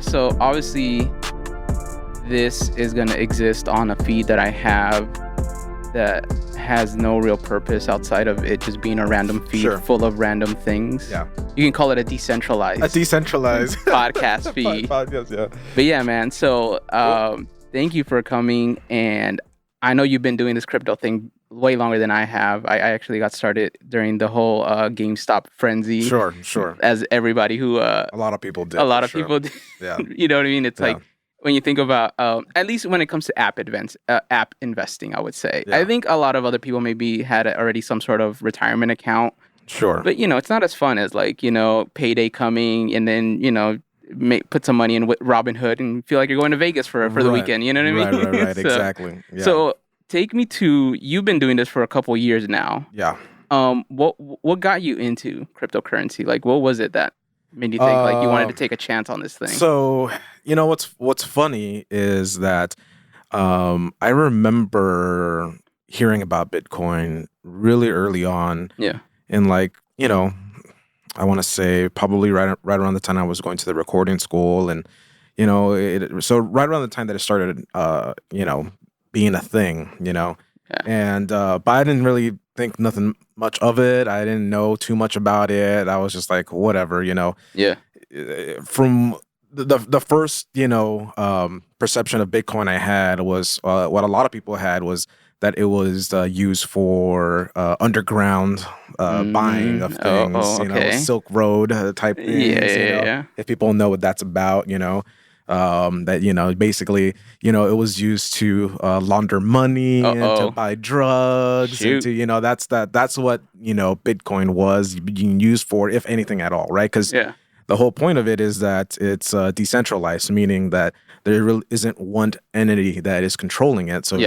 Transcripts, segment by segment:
So obviously this is going to exist on a feed that I have that has no real purpose outside of it just being a random feed full of random things. Yeah. You can call it a decentralized podcast feed. Podcast, yeah. But yeah, man. So thank you for coming. And I know you've been doing this crypto thing way longer than I have. I actually got started during the whole GameStop frenzy. Sure. As everybody who... a lot of people did. People did. Yeah. You know what I mean? It's like, when you think about, at least when it comes to app investing, I would say. Yeah. I think a lot of other people maybe had already some sort of retirement account. Sure. But, it's not as fun as payday coming and then, put some money in with Robinhood and feel like you're going to Vegas for the weekend. You know what I mean? Right. So, exactly. Yeah. So take me to, you've been doing this for a couple years now. Yeah. What got you into cryptocurrency? Like, what was it that made you think you wanted to take a chance on this thing? So, what's funny is that I remember hearing about Bitcoin really early on. Yeah. And I want to say probably right around the time I was going to the recording school, and so right around the time that it started, being a thing, Yeah. And but I didn't really think nothing much of it. I didn't know too much about it. I was just like, whatever, Yeah. From the first, perception of Bitcoin I had was what a lot of people had was that it was used for underground buying of things, Silk Road type things. Yeah. If people know what that's about, that basically it was used to launder money and to buy drugs. Shoot. And to that's what Bitcoin was being used for, if anything at all, right? Because the whole point of it is that it's decentralized, meaning that there really isn't one entity that is controlling it. So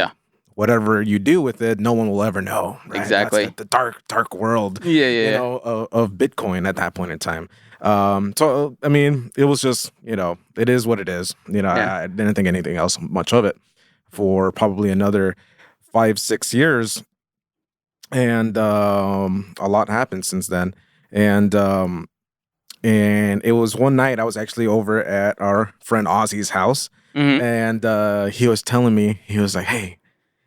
whatever you do with it, no one will ever know. Right? Exactly. That's the dark world. Of Bitcoin at that point in time. So I mean, it was just it is what it is. I didn't think anything else much of it for probably another 5-6 years, and a lot happened since then. And it was one night I was actually over at our friend Ozzy's house, and he was telling me, he was like, "Hey,"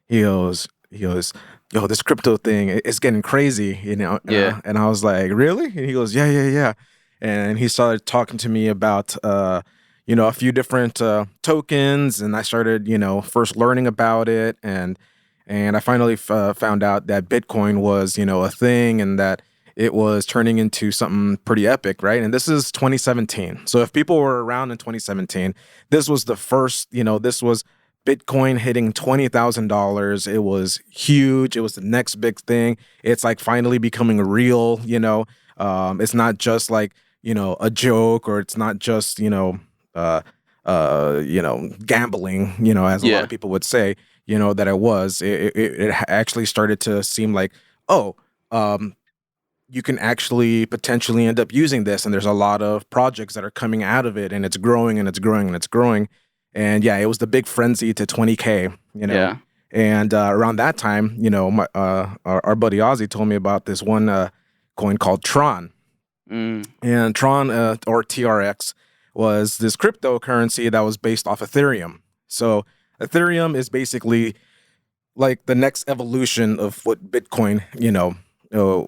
he goes, "Yo, this crypto thing is getting crazy," And I was like, "Really?" And he goes, "Yeah." And he started talking to me about a few different tokens, and I started first learning about it, and I finally found out that Bitcoin was a thing, and that it was turning into something pretty epic, right? And this is 2017. So if people were around in 2017, this was the first, this was Bitcoin hitting $20,000. It was huge. It was the next big thing. It's like finally becoming real, it's not just like, a joke, or it's not just, gambling, as a lot of people would say, that it was. It actually started to seem like, you can actually potentially end up using this, and there's a lot of projects that are coming out of it, and it's growing and it's growing and it's growing. And it was the big frenzy to 20K, And around that time, my our buddy Ozzy told me about this one coin called Tron. And Tron, or TRX, was this cryptocurrency that was based off Ethereum. So Ethereum is basically like the next evolution of what Bitcoin,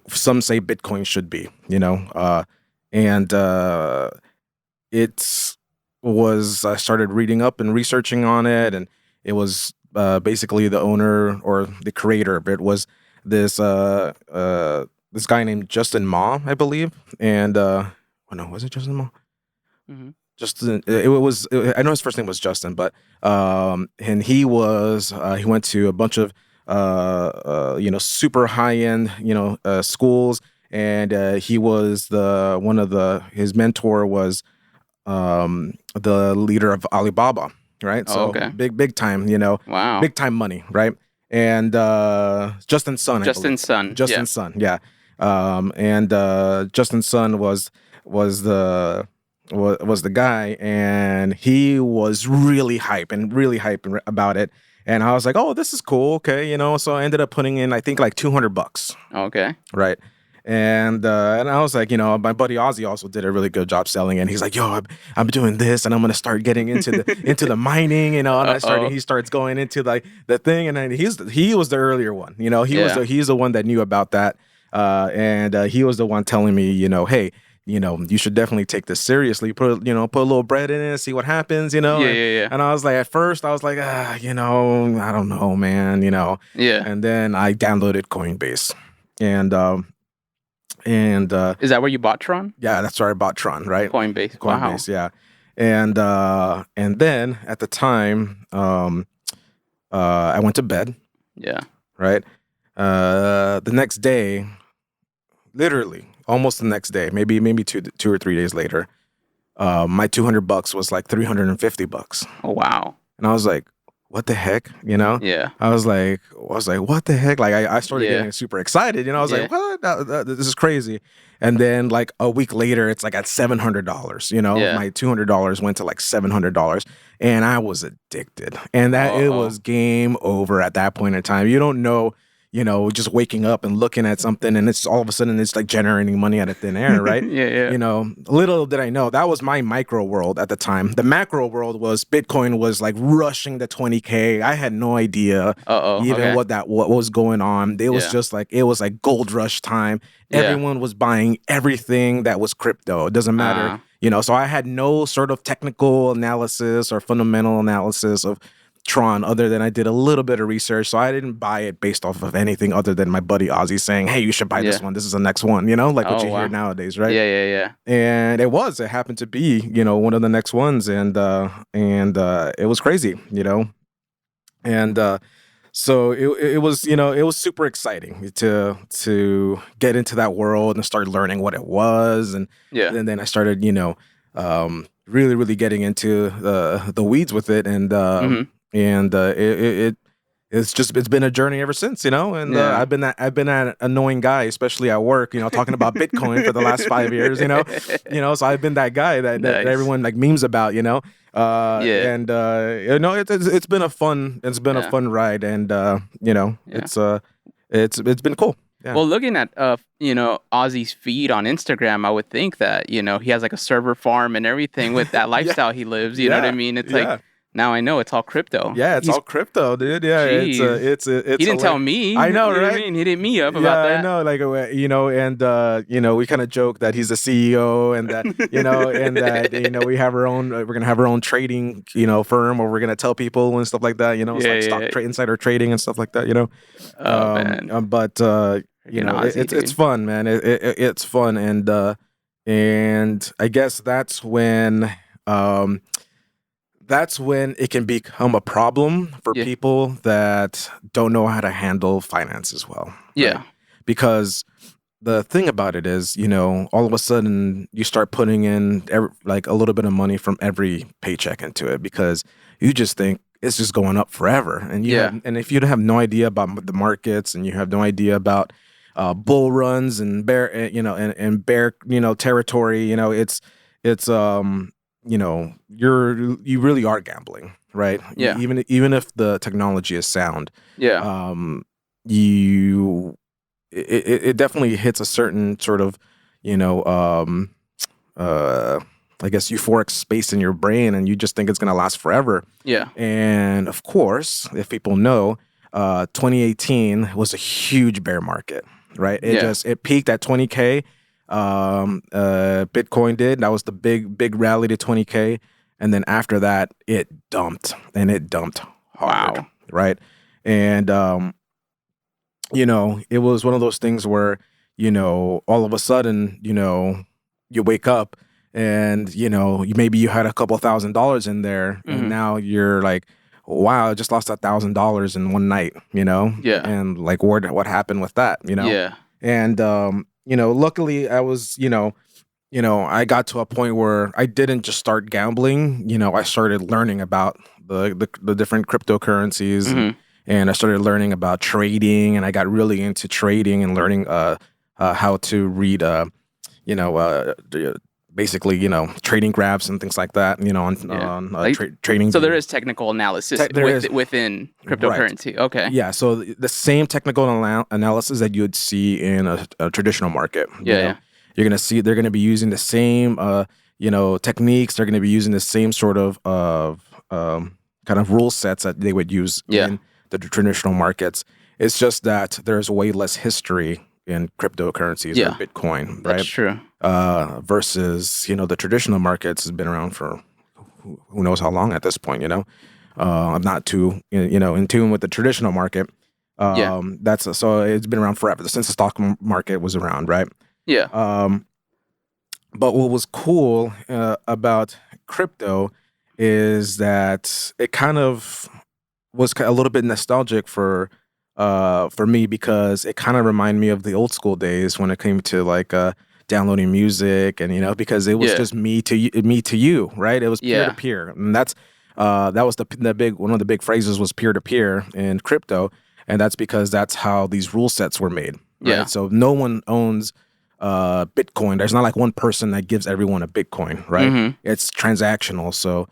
some say Bitcoin should be, and I started reading up and researching on it, and it was basically the owner or the creator of it was this guy named Justin Ma, I believe, and was it Justin Ma? Mm-hmm. Justin, I know his first name was Justin, but and he went to a bunch of super high end schools, and he was his mentor was the leader of Alibaba, right? So big time, wow, big time money, right? And Justin's son, Justin's son, yeah. And Justin's son was the guy, and he was really hype about it. And I was like, oh, this is cool. Okay. So I ended up putting in, I think, like $200. Okay. Right. And I was like, my buddy Ozzy also did a really good job selling it. And he's like, yo, I'm doing this, and I'm gonna start getting into the mining, and he starts going into like the thing, and then he was the earlier one, he's the one that knew about that, and he was the one telling me, hey, you should definitely take this seriously. Put a little bread in it, see what happens, Yeah. And I was like, at first, I was like, I don't know, man, Yeah. And then I downloaded Coinbase, and is that where you bought Tron? Yeah, that's where I bought Tron, right? Coinbase, wow. Yeah, and then at the time, I went to bed. Yeah. Right. The next day, literally, almost the next day, maybe 2 or 3 days later, my $200 was like $350. Oh wow! And I was like, what the heck, Yeah. I was like, what the heck? Like, I started getting super excited, I was like, what? This is crazy. And then like a week later, it's like at $700, my $200 went to like $700, and I was addicted, and it was game over at that point in time. You don't know, just waking up and looking at something, and it's all of a sudden it's like generating money out of thin air, right? Yeah. Little did I know, that was my micro world at the time. The macro world was Bitcoin was like rushing to 20K. I had no idea what was going on. It was just like, it was like gold rush time. Everyone was buying everything that was crypto. It doesn't matter, so I had no sort of technical analysis or fundamental analysis of Tron, other than I did a little bit of research. So I didn't buy it based off of anything other than my buddy Ozzy saying, hey, you should buy this one. This is the next one, like what you hear nowadays, right? Yeah. And it happened to be, one of the next ones. And it was crazy, And so it was, it was super exciting to get into that world and start learning what it was. And then I started, really, really getting into the weeds with it. And and it's been a journey ever since, and I've been that annoying guy, especially at work, talking about Bitcoin for the last 5 years, so I've been that guy that everyone like memes about, and it's been a fun ride, and it's been cool. Yeah. Well, looking at Ozzy's feed on Instagram, I would think that he has like a server farm and everything with that lifestyle he lives. You know what I mean? It's like, now I know it's all crypto. Yeah, it's all crypto, dude. Yeah, it's he didn't tell me. I know, right? What I mean? He didn't me up about that. I know, like, and we kind of joke that he's the CEO, and that and that we have our own. We're gonna have our own trading firm, where we're gonna tell people and stuff like that. It's like stock insider trading and stuff like that. Oh man. But it's fun, man. It's fun, and I guess that's when it can become a problem for people that don't know how to handle finances well. Yeah. Right? Because the thing about it is, all of a sudden you start putting in like a little bit of money from every paycheck into it, because you just think it's just going up forever. And and if you have no idea about the markets, and you have no idea about bull runs and bear, and bear, territory, you really are gambling, right? Yeah. Even if the technology is sound, it definitely hits a certain sort of, I guess euphoric space in your brain, and you just think it's gonna last forever. Yeah. And of course, if people know, 2018 was a huge bear market, right? It peaked at 20K. Bitcoin did. That was the big rally to 20K, and then after that it dumped hard. Wow. Right? And it was one of those things where all of a sudden you wake up, and maybe you had a couple $1,000s in there, and now you're like, wow, I just lost $1,000 in one night, and like what happened with that, and luckily I was, I got to a point where I didn't just start gambling. I started learning about the different cryptocurrencies, and I started learning about trading, and I got really into trading and learning how to read, basically, trading graphs and things like that, on trading. So there is technical analysis within cryptocurrency. Right. Okay. Yeah. So the same technical analysis that you would see in a traditional market. Yeah. You're going to see they're going to be using the same, techniques. They're going to be using the same sort of kind of rule sets that they would use in the traditional markets. It's just that there's way less history in cryptocurrencies or Bitcoin, right? That's true. Versus, the traditional markets has been around for who knows how long at this point, I'm not too, in tune with the traditional market. So it's been around forever, since the stock market was around, right? Yeah. But what was cool about crypto is that it kind of was a little bit nostalgic for me, because it kind of reminded me of the old school days when it came to like downloading music, and because it was just me to you, right? It was peer to peer, and that was the big one of the big phrases was peer to peer in crypto, and that's because that's how these rule sets were made. Right? Yeah. So no one owns Bitcoin. There's not like one person that gives everyone a Bitcoin, right? Mm-hmm. It's transactional. So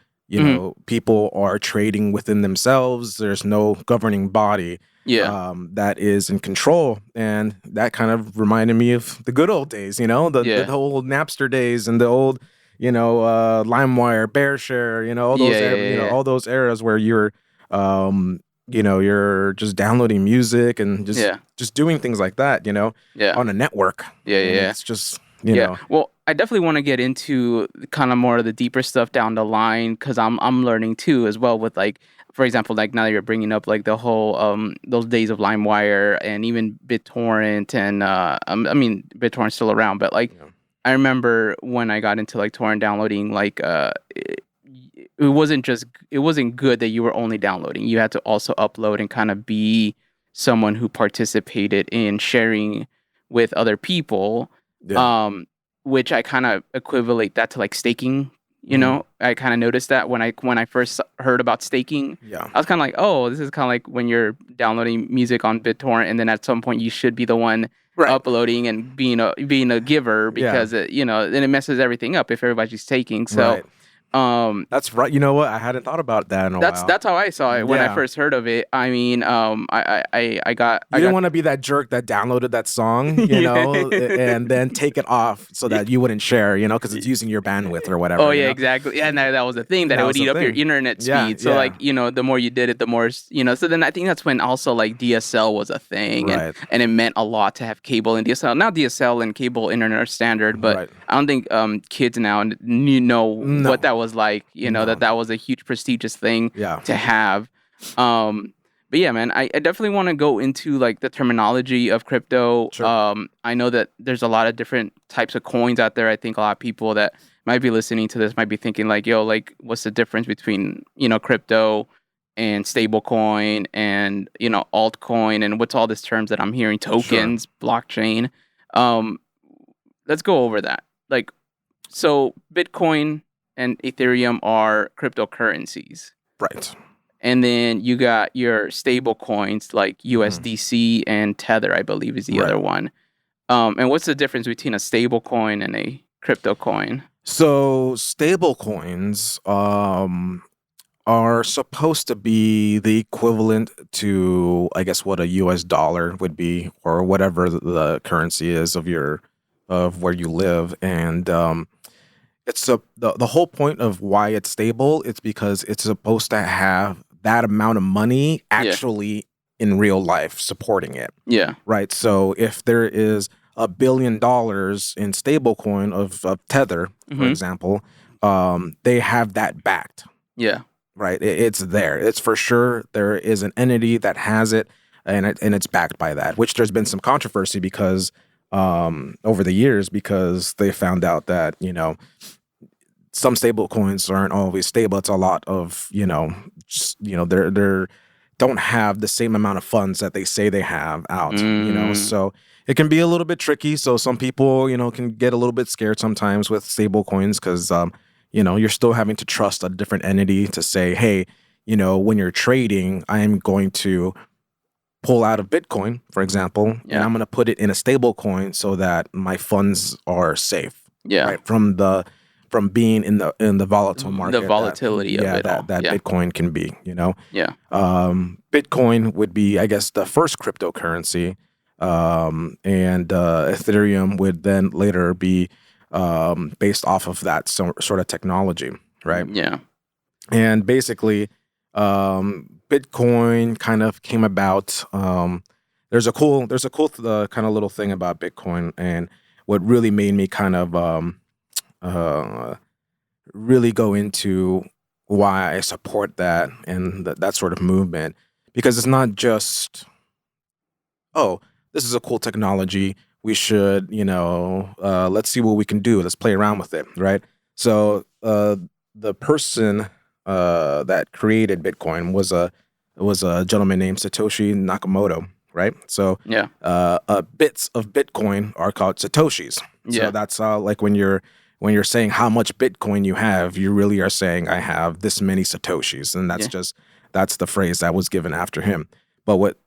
people are trading within themselves. There's no governing body that is in control, and that kind of reminded me of the good old days. The old Napster days and the old LimeWire, BearShare, all those all those eras where you're you're just downloading music and just doing things like that, on a network. It's just Well, I definitely want to get into kind of more of the deeper stuff down the line, because I'm learning too as well with, like, for example, like now that you're bringing up like the whole those days of LimeWire and even BitTorrent, and I mean BitTorrent's still around, but like I remember when I got into like torrent downloading, like it wasn't good that you were only downloading. You had to also upload and kind of be someone who participated in sharing with other people. Which I kind of equivalent that to like staking. I kind of noticed that when I first heard about staking, I was kind of like, oh, this is kind of like when you're downloading music on BitTorrent, and then at some point you should be the one uploading and being a giver, because then it messes everything up if everybody's staking. So that's right. You know what? I hadn't thought about that in a while. That's how I saw it when I first heard of it. I mean, I didn't want to be that jerk that downloaded that song, and then take it off so that you wouldn't share, because it's using your bandwidth or whatever. Oh yeah, exactly. Yeah, and that was the thing, that it would eat up your internet speed. So like, the more you did it, the more, so then I think that's when also like DSL was a thing, and it meant a lot to have cable and DSL. Now DSL and cable internet are standard, but I don't think kids now know what that was like, that was a huge prestigious thing to have. But yeah, man, I definitely want to go into like the terminology of crypto. Sure. I know that there's a lot of different types of coins out there. I think a lot of people that might be listening to this might be thinking like, yo, like what's the difference between, crypto and stablecoin and, altcoin, and what's all these terms that I'm hearing, tokens, blockchain. Let's go over that. Like, so Bitcoin and Ethereum are cryptocurrencies. Right. And then you got your stable coins like USDC and Tether, I believe, is the other one. And what's the difference between a stable coin and a crypto coin? So stable coins are supposed to be the equivalent to, I guess, what a US dollar would be, or whatever the currency is of where you live. And it's the whole point of why it's stable. It's because it's supposed to have that amount of money actually in real life supporting it. Yeah. Right. So if there is $1 billion in stablecoin of Tether, for example, they have that backed. Yeah. Right. It's there. It's for sure. There is an entity that has it, and it's backed by that. Which there's been some controversy because over the years, because they found out that some stable coins aren't always stable. It's a lot of, they're don't have the same amount of funds that they say they have out, so it can be a little bit tricky. So some people, can get a little bit scared sometimes with stable coins because, you're still having to trust a different entity to say, hey, when you're trading, I'm going to pull out of Bitcoin, for example, and I'm going to put it in a stable coin so that my funds are safe. Yeah. Right. From being in the volatile market. The volatility of it all. That Bitcoin can be, Yeah. Bitcoin would be, I guess, the first cryptocurrency. And Ethereum would then later be based off of that sort of technology, right? Yeah. And basically, Bitcoin kind of came about. There's a cool kind of little thing about Bitcoin, and what really made me kind of really go into why I support that and that sort of movement, because it's not just, oh, this is a cool technology, we should, let's see what we can do, let's play around with it, right? So the person that created Bitcoin was a gentleman named Satoshi Nakamoto, right? So Yeah. Bits of Bitcoin are called Satoshis. Yeah. So that's like when you're saying how much Bitcoin you have, you really are saying I have this many Satoshis, and that's the phrase that was given after him. But what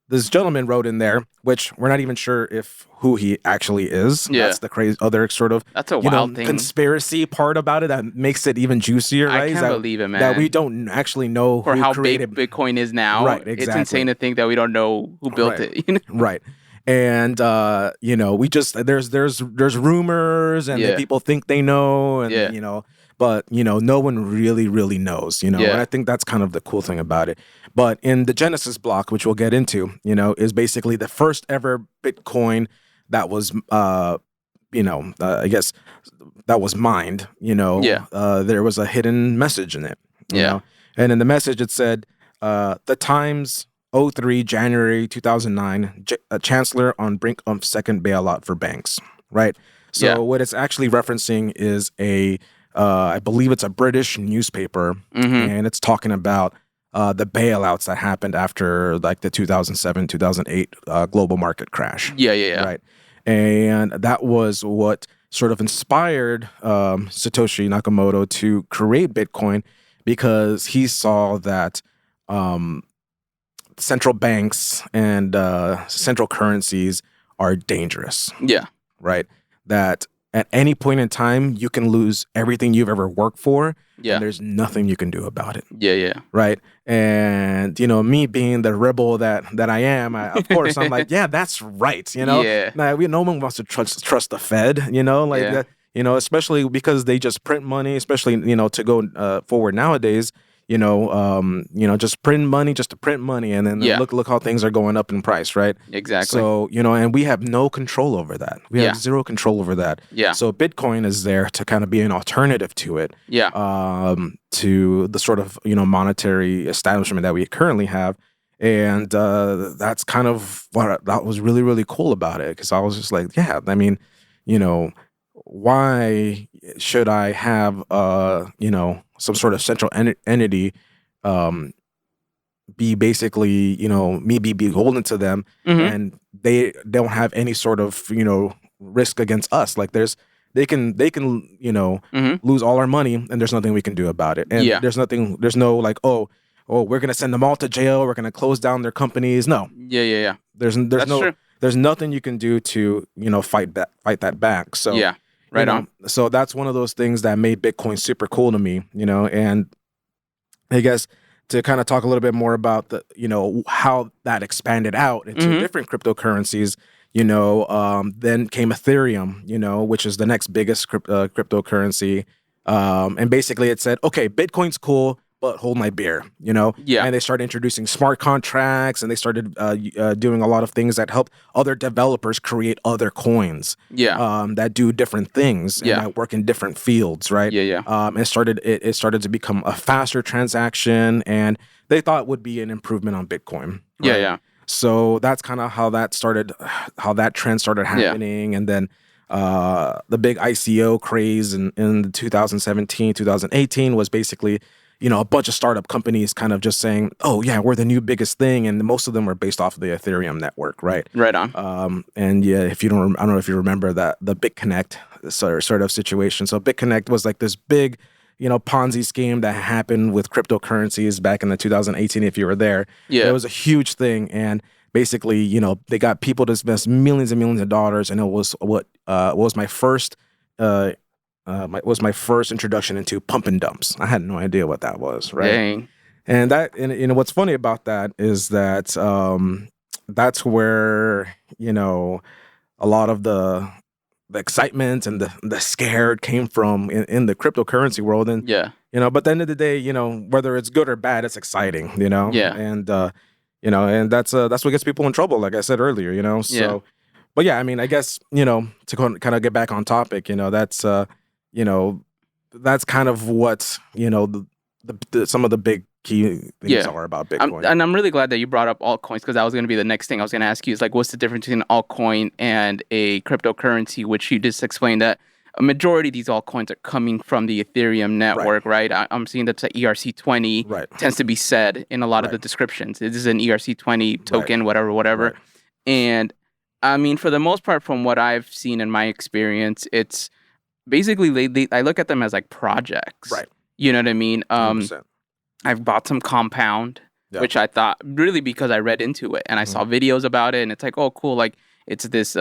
this gentleman wrote in there, which we're not even sure who he actually is. Yeah. That's the crazy other sort of That's a wild thing. Conspiracy part about it that makes it even juicier, right? I can't believe it, man. That we don't actually know for who how created big Bitcoin is now. Right, exactly. It's insane to think that we don't know who built it. Right. And we just there's rumors, and then people think they know, and but no one really knows, And I think that's kind of the cool thing about it. But in the Genesis block, which we'll get into, is basically the first ever Bitcoin that was I guess that was mined, there was a hidden message in it. You know? And in the message it said, the Times 03 January 2009, Chancellor on brink of second bailout for banks, right? So what it's actually referencing is I believe it's a British newspaper, and it's talking about the bailouts that happened after like the 2007, 2008 global market crash. Yeah. Right. And that was what sort of inspired Satoshi Nakamoto to create Bitcoin, because he saw that central banks and central currencies are dangerous. Yeah. Right. That at any point in time, you can lose everything you've ever worked for. Yeah. And there's nothing you can do about it. Yeah. Right. And, me being the rebel that I am, of course, I'm like, yeah, that's right. Yeah. Now, no one wants to trust the Fed, especially because they just print money, especially, to go forward nowadays. Just print money just to print money, and then look how things are going up in price, right? Exactly. So, and we have no control over that. We have zero control over that. Yeah. So Bitcoin is there to kind of be an alternative to it. Yeah. To the sort of, monetary establishment that we currently have. And that's kind of what that was really, really cool about it, because I was just like, yeah, I mean, why should I have some sort of central entity be basically me be beholden to them, and they don't have any sort of risk against us? Like they can lose all our money, and there's nothing we can do about it. And there's no like, oh, we're gonna send them all to jail, we're gonna close down their companies. No. Yeah. There's nothing you can do to fight that back. So Right on. So that's one of those things that made Bitcoin super cool to me, and I guess to kind of talk a little bit more about the, how that expanded out into different cryptocurrencies, then came Ethereum, which is the next biggest cryptocurrency. And basically it said, okay, Bitcoin's cool, but hold my beer, Yeah. And they started introducing smart contracts, and they started doing a lot of things that help other developers create other coins. Yeah. That do different things and that work in different fields, right? Yeah. It started to become a faster transaction, and they thought would be an improvement on Bitcoin. Right? Yeah. So that's kind of how that trend started happening. And then the big ICO craze in 2017, 2018 was basically, a bunch of startup companies kind of just saying, oh yeah, we're the new biggest thing. And most of them were based off of the Ethereum network, right? Right on. And yeah, I don't know if you remember that, the BitConnect sort of situation. So BitConnect was like this big, Ponzi scheme that happened with cryptocurrencies back in the 2018, if you were there. Yeah. It was a huge thing. And basically, they got people to invest millions and millions of dollars. And it was what was my first was my first introduction into pump and dumps. I had no idea what that was, right? Dang. And what's funny about that is that that's where a lot of the excitement and the scared came from in the cryptocurrency world. And but at the end of the day, whether it's good or bad, it's exciting, and and that's what gets people in trouble, like I said earlier, so. But yeah, I mean, I guess to kind of get back on topic, that's that's kind of what some of the big key things are about Bitcoin. And I'm really glad that you brought up altcoins, because that was going to be the next thing I was going to ask you, is like, what's the difference between an altcoin and a cryptocurrency, which you just explained that a majority of these altcoins are coming from the Ethereum network, right? I'm seeing that the ERC20 tends to be said in a lot of the descriptions. This is an ERC20 token, whatever. And I mean, for the most part, from what I've seen in my experience, it's basically I look at them as like projects. Right. You know what I mean? 100%. I've bought some Compound, which I thought, really because I read into it and I saw videos about it, and it's like, oh, cool. Like, it's this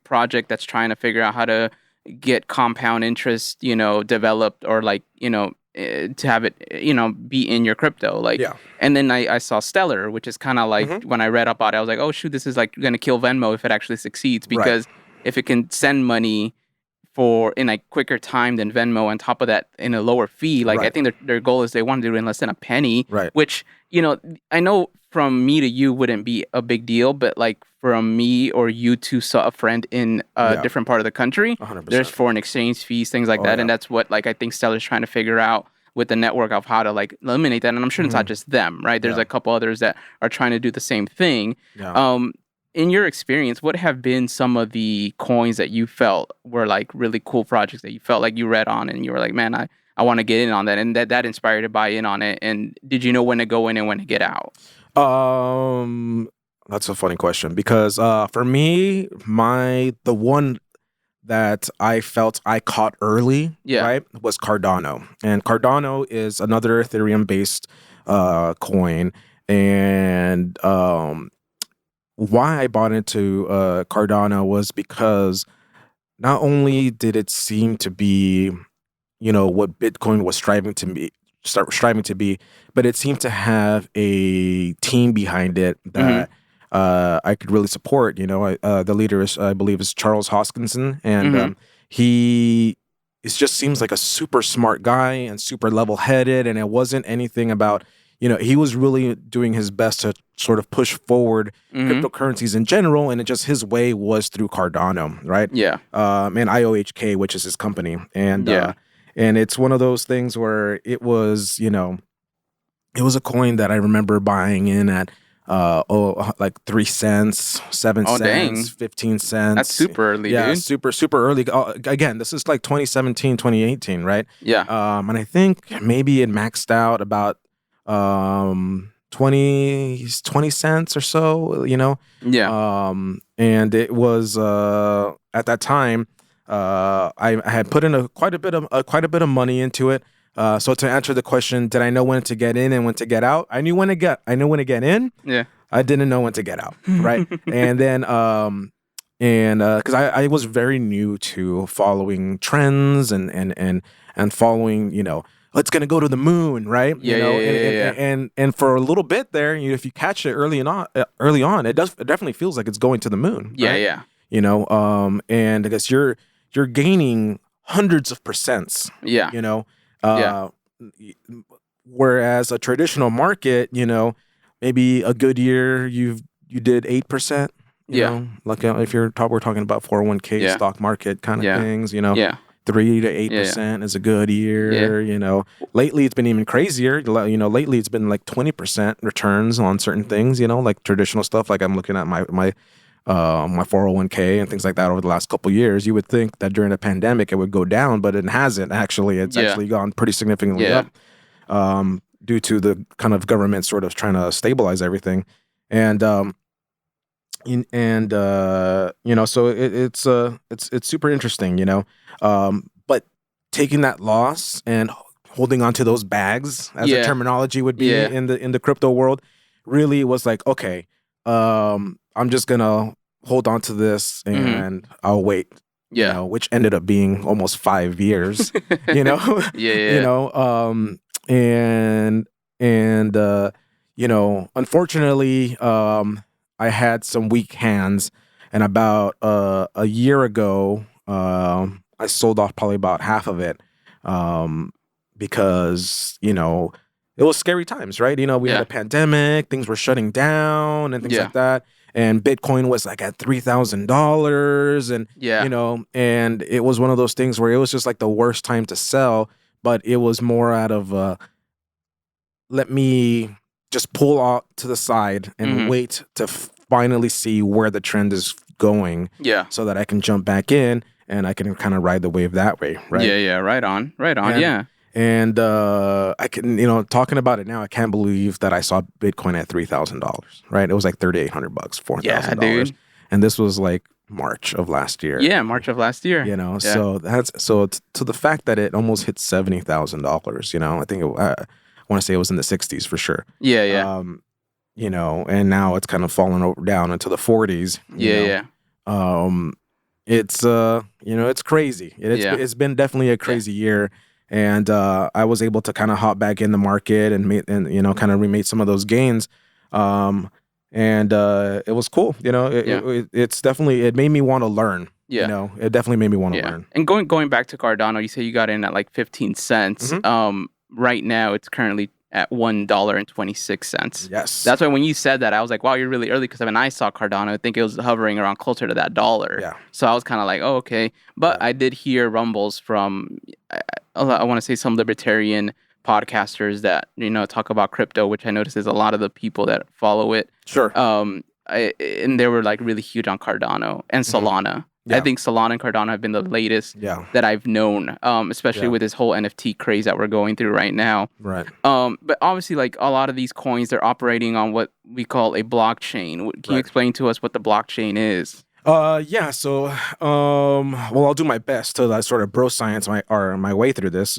project that's trying to figure out how to get compound interest, developed, or like, to have it, be in your crypto. Like, and then I saw Stellar, which is kind of like, when I read about it, I was like, oh, shoot, this is like going to kill Venmo if it actually succeeds, because if it can send money in a quicker time than Venmo, on top of that in a lower fee, like I think their goal is they want to do it in less than a penny, which, I know from me to you wouldn't be a big deal, but like from me or you to a friend in a different part of the country, 100%. There's foreign exchange fees, things like that. And that's what, like, I think Stellar's trying to figure out with the network of how to like eliminate that. And I'm sure it's not just them, right? There's a couple others that are trying to do the same thing. In your experience, what have been some of the coins that you felt were like really cool projects that you felt like you read on and you were like, man, I want to get in on that, and that inspired you to buy in on it? And did you know when to go in and when to get out? That's a funny question, because for me, the one that I felt I caught early, right, was Cardano. And Cardano is another Ethereum-based coin. And why I bought into Cardano was because not only did it seem to be, what Bitcoin was striving to be, but it seemed to have a team behind it that I could really support. The leader is, I believe, is Charles Hoskinson, and he just seems like a super smart guy and super level-headed, and it wasn't anything about, he was really doing his best to sort of push forward cryptocurrencies in general, and his way was through Cardano, right? And IOHK, which is his company, and it's one of those things where it was, it was a coin that I remember buying in at like 3 cents, 7 cents, dang. 15 cents. That's super early, dude. super early. Again, this is like 2017, 2018, right? And I think maybe it maxed out about 20 cents or so, and it was at that time I had put in quite a bit of money into it. So to answer the question, did I know when to get in and when to get out? I knew when to get in. I didn't know when to get out, right? And then because I was very new to following trends and following, it's gonna go to the moon, right? And for a little bit there, if you catch it early on, it definitely feels like it's going to the moon. Right? And I guess you're gaining hundreds of percents. Whereas a traditional market, maybe a good year you did 8%. You know, like if we're talking about 401k stock market kind of things, 3 to 8% is a good year. Lately it's been even crazier. Lately it's been like 20% returns on certain things. Like traditional stuff. Like I'm looking at my 401k and things like that over the last couple of years. You would think that during the pandemic it would go down, but it hasn't actually. It's actually gone pretty significantly up due to the kind of government sort of trying to stabilize everything. And so it's super interesting, but taking that loss and holding on to those bags, as the terminology would be in the crypto world, really was like, okay, I'm just gonna hold on to this and I'll wait, Yeah. You know, which ended up being almost 5 years. You know, Yeah. you know, and you know, unfortunately, I had some weak hands, and about a year ago, I sold off probably about half of it, because you know it was scary times, right? You know, we had a pandemic, things were shutting down, and things like that. And Bitcoin was like at $3,000, and you know, and it was one of those things where it was just like the worst time to sell. But it was more out of let me just pull out to the side and wait to finally see where the trend is going. Yeah. So that I can jump back in and I can kind of ride the wave that way, right? Yeah. Right on. And I can, you know, talking about it now, I can't believe that I saw Bitcoin at $3,000, right? It was like $3,800, $4,000. Yeah, dude. And this was like March of last year. Yeah, March of last year. You know, so to the fact that it almost hit $70,000, you know, I think I want to say it was in the 60s for sure. Yeah. You know, and now it's kind of fallen down into the 40s. Yeah. It's you know, it's crazy. It's been definitely a crazy year. And I was able to kind of hop back in the market and you know, kind of remake some of those gains. And it was cool. You know, it's definitely, it made me want to learn. Yeah. You know, it definitely made me want to learn. And going back to Cardano, you say you got in at like 15 cents. Right now, it's currently at $1.26. Yes. That's why when you said that, I was like, wow, you're really early, because when I saw Cardano, I think it was hovering around closer to that dollar. Yeah. So I was kind of like, oh, okay. But I did hear rumbles from, I want to say, some libertarian podcasters that, you know, talk about crypto, which I noticed is a lot of the people that follow it. Sure. And they were like really huge on Cardano and Solana. Yeah. I think Solana and Cardano have been the latest that I've known, especially with this whole NFT craze that we're going through right now. Right. But obviously, like a lot of these coins, they're operating on what we call a blockchain. Can you explain to us what the blockchain is? Yeah. So, well, I'll do my best to sort of bro science my way through this.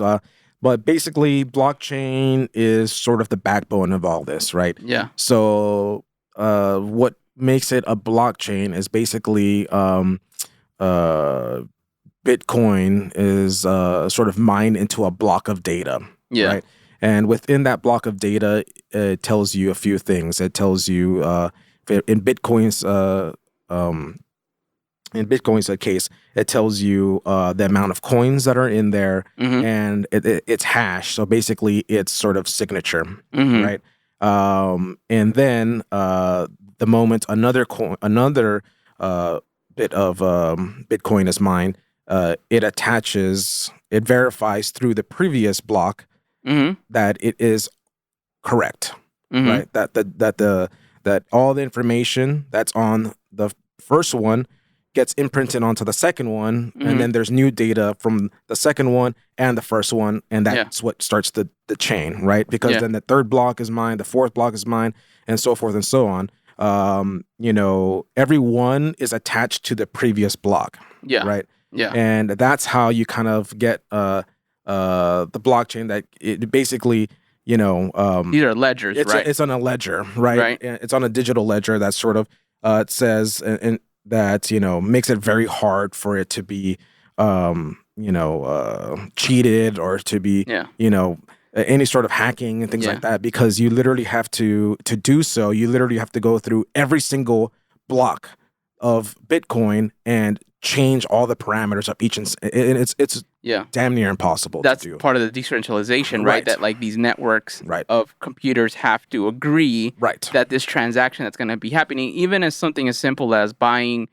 But basically, blockchain is sort of the backbone of all this, right? Yeah. So, what makes it a blockchain is basically Bitcoin is sort of mined into a block of data. Yeah. Right. And within that block of data, it tells you a few things. It tells you in Bitcoin's case, it tells you the amount of coins that are in there and its hash. So basically, it's sort of signature, right? And then the moment another bit of Bitcoin is mined, it verifies through the previous block that it is correct, right? That all the information that's on the first one gets imprinted onto the second one, and then there's new data from the second one and the first one, and that's what starts the chain, right? Because then the third block is mined, the fourth block is mined, and so forth and so on. You know, every one is attached to the previous block, right? Yeah. And that's how you kind of get the blockchain that it basically, you know, these are ledgers, right? It's on a ledger, right? It's on a digital ledger that sort of it says and that, you know, makes it very hard for it to be you know, cheated or to be you know, any sort of hacking and things like that, because you literally have to do so, you literally have to go through every single block of Bitcoin and change all the parameters of each, and it's damn near impossible to do. That's part of the decentralization, right? That like these networks of computers have to agree that this transaction that's going to be happening, even as something as simple as buying,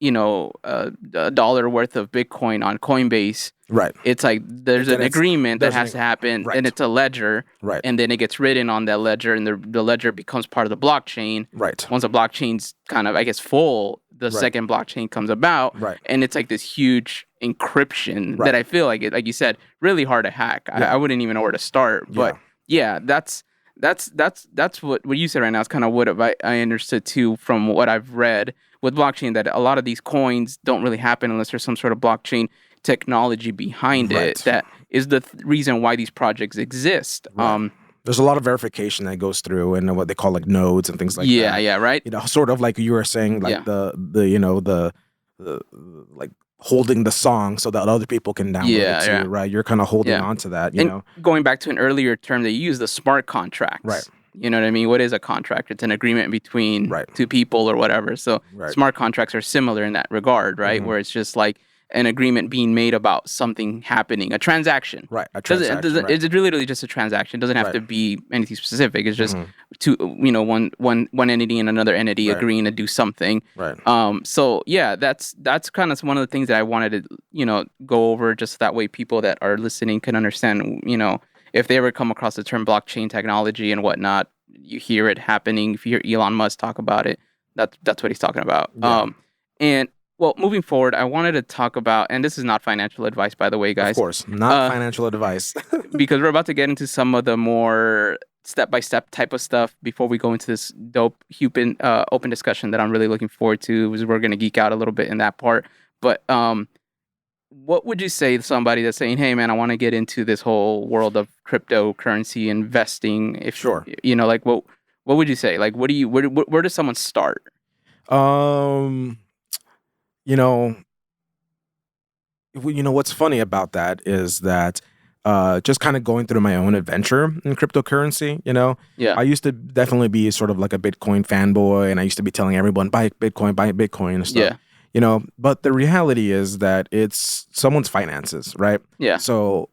you know, a dollar worth of Bitcoin on Coinbase. Right. It's like there's an agreement that has to happen, and it's a ledger, and then it gets written on that ledger, and the ledger becomes part of the blockchain. Right. Once the blockchain's kind of, I guess, full, the second blockchain comes about, and it's like this huge encryption that I feel like, like you said, really hard to hack. I wouldn't even know where to start, but that's what you said right now is kind of what I understood too from what I've read with blockchain, that a lot of these coins don't really happen unless there's some sort of blockchain technology behind it. That is the reason why these projects exist. There's a lot of verification that goes through, and what they call like nodes and things like that. Yeah, right. You know, sort of like you were saying, like the you know, the like holding the song so that other people can download it too, right? You're kind of holding on to that, you know. Going back to an earlier term that you used, the smart contracts. Right. You know what I mean? What is a contract? It's an agreement between two people or whatever. So smart contracts are similar in that regard, right? Where it's just like an agreement being made about something happening, a transaction. Right, a transaction. It's really just a transaction. It doesn't have to be anything specific. It's just one entity and another entity agreeing to do something. Right. So yeah, that's kind of one of the things that I wanted to go over, just that way people that are listening can understand. If they ever come across the term blockchain technology and whatnot, you hear it happening. If you hear Elon Musk talk about it, that's what he's talking about. Yeah. And well, moving forward, I wanted to talk about, and this is not financial advice, by the way, guys. Of course, not financial advice. Because we're about to get into some of the more step-by-step type of stuff before we go into this dope, open discussion that I'm really looking forward to, because we're going to geek out a little bit in that part. But what would you say to somebody that's saying, hey, man, I want to get into this whole world of cryptocurrency investing? What would you say? Like, where does someone start? What's funny about that is that just kind of going through my own adventure in cryptocurrency, I used to definitely be sort of like a Bitcoin fanboy, and I used to be telling everyone, buy Bitcoin and stuff. But the reality is that it's someone's finances, right? Yeah. So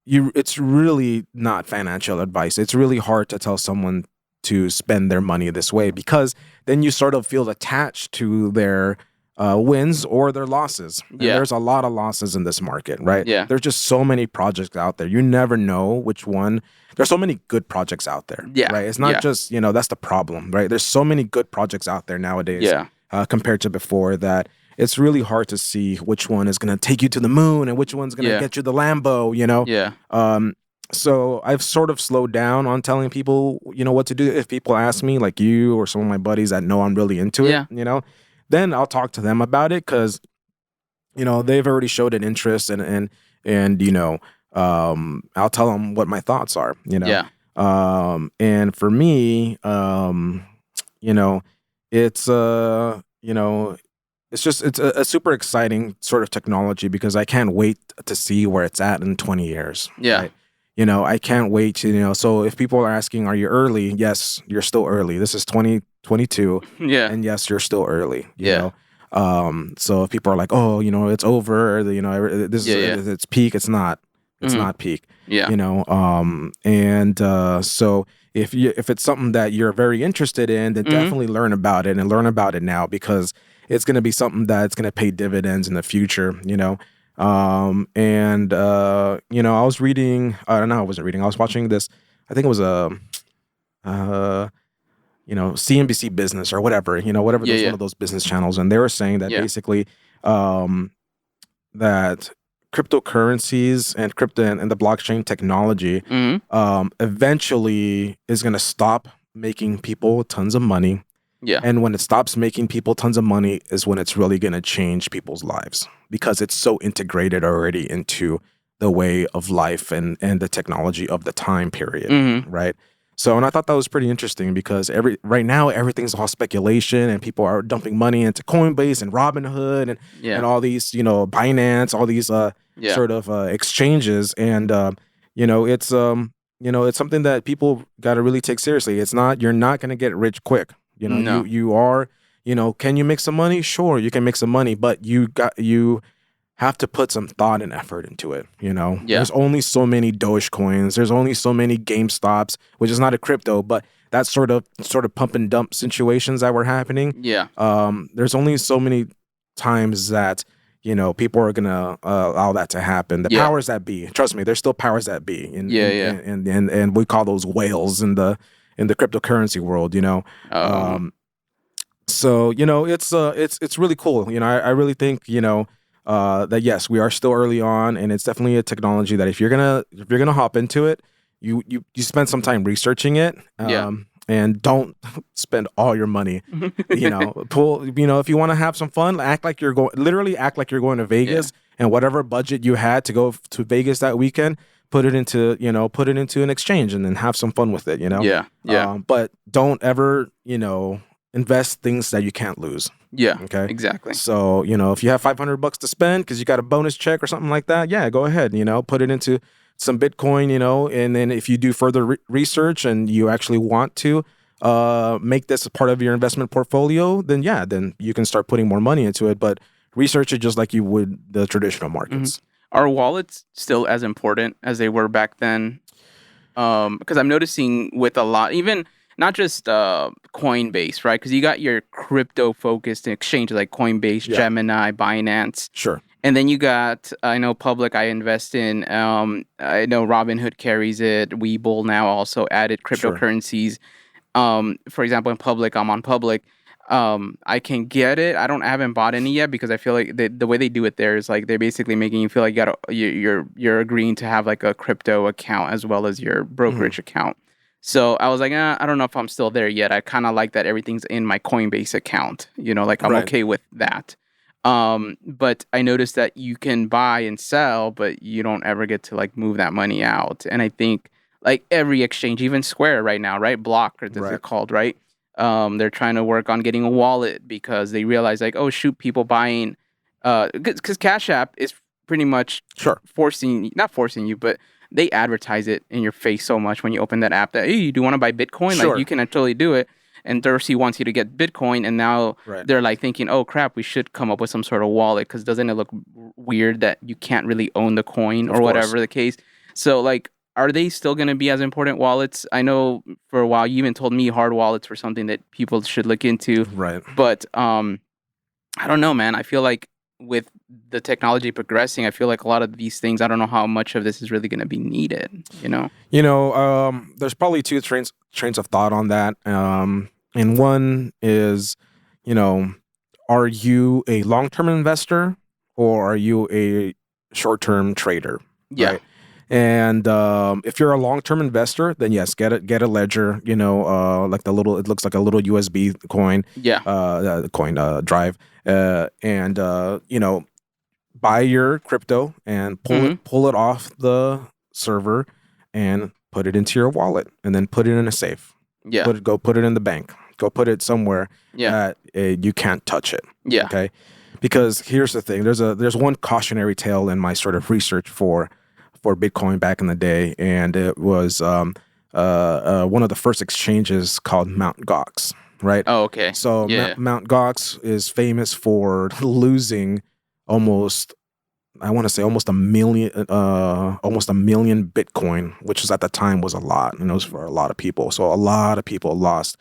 it's really not financial advice. It's really hard to tell someone to spend their money this way, because then you sort of feel attached to their wins or their losses. And there's a lot of losses in this market, right? Yeah. There's just so many projects out there. You never know which one. There's so many good projects out there. Yeah. Right. It's not just, that's the problem, right? There's so many good projects out there nowadays. Yeah. Compared to before, that it's really hard to see which one is going to take you to the moon and which one's going to get you the Lambo, Yeah. So I've sort of slowed down on telling people, what to do. If people ask me, like you or some of my buddies that know I'm really into it, then I'll talk to them about it, because, they've already showed an interest and I'll tell them what my thoughts are, Yeah. And for me, it's it's a super exciting sort of technology, because I can't wait to see where it's at in 20 years. Yeah. Right? I can't wait to, so if people are asking, are you early? Yes, you're still early. This is 2022. Yeah. And yes, you're still early. You know? So if people are like, oh, it's over, this is it's peak. It's not. It's not peak. Yeah. So if it's something that you're very interested in, then definitely learn about it, and learn about it now, because it's going to be something that's going to pay dividends in the future, I was reading, I was watching this, I think it was CNBC Business or whatever, one of those business channels. And they were saying that basically, that cryptocurrencies and crypto and the blockchain technology, eventually is going to stop making people tons of money. Yeah. And when it stops making people tons of money is when it's really going to change people's lives, because it's so integrated already into the way of life and the technology of the time period, right? So, and I thought that was pretty interesting, because right now everything's all speculation, and people are dumping money into Coinbase and Robinhood and all these, Binance, all these sort of exchanges, and it's something that people got to really take seriously. You're not going to get rich quick. No. You are, can you make some money? Sure, you can make some money, but you have to put some thought and effort into it. There's only so many Dogecoins. There's only so many GameStops, which is not a crypto, but that sort of pump and dump situations that were happening. Yeah. There's only so many times that, people are gonna allow that to happen. The powers that be, trust me, there's still powers that be. And we call those whales in the cryptocurrency world, So, it's really cool. I really think, that yes, we are still early on, and it's definitely a technology that if you're gonna hop into it, you spend some time researching it. And don't spend all your money. If you want to have some fun, act like you're going to Vegas, and whatever budget you had to go to Vegas that weekend, put it into an exchange, and then have some fun with it. Yeah. But don't ever, invest things that you can't lose. Yeah. Okay. Exactly. So, if you have $500 to spend because you got a bonus check or something like that, yeah, go ahead, put it into some Bitcoin, and then if you do further research and you actually want to make this a part of your investment portfolio, then then you can start putting more money into it. But research it just like you would the traditional markets. Are wallets still as important as they were back then? Because I'm noticing with a lot, even not just Coinbase, right? Because you got your crypto-focused exchanges like Coinbase, Gemini, Binance. Sure. And then you got, I know Public I invest in. I know Robinhood carries it. Webull now also added cryptocurrencies. For example, in Public, I'm on Public. I can get it. I haven't bought any yet because I feel like the way they do it there is like they're basically making you feel like you're agreeing to have like a crypto account as well as your brokerage account. So I was like, I don't know if I'm still there yet. I kind of like that everything's in my Coinbase account. Like I'm okay with that. But I noticed that you can buy and sell, but you don't ever get to like move that money out. And I think like every exchange, even Square right now, right? Block, or they're called, right? They're trying to work on getting a wallet because they realize like, oh shoot, people buying, because Cash App is pretty much not forcing you, but they advertise it in your face so much when you open that app that, hey, you do want to buy Bitcoin? Like you can totally do it. And Dorsey wants you to get Bitcoin, and now they're like thinking, oh crap, we should come up with some sort of wallet because doesn't it look weird that you can't really own the coin or whatever the case? So like, are they still going to be as important wallets? I know for a while you even told me hard wallets were something that people should look into. Right. But I don't know, man. I feel like with the technology progressing, I feel like a lot of these things, I don't know how much of this is really going to be needed, There's probably two trains of thought on that. And one is, are you a long-term investor or are you a short-term trader? Yeah. Right? And if you're a long-term investor, then yes, get a ledger, like it looks like a little USB coin, drive, and buy your crypto and pull it off the server and put it into your wallet and then put it in a safe. Yeah. Go put it in the bank. Go put it somewhere that you can't touch it. Yeah. Okay. Because here's the thing. There's one cautionary tale in my sort of research for Bitcoin back in the day, and it was one of the first exchanges called Mt. Gox, right? Oh, okay. So Mt. Gox is famous for losing almost a million Bitcoin, which was at the time was a lot, and it was for a lot of people. So a lot of people lost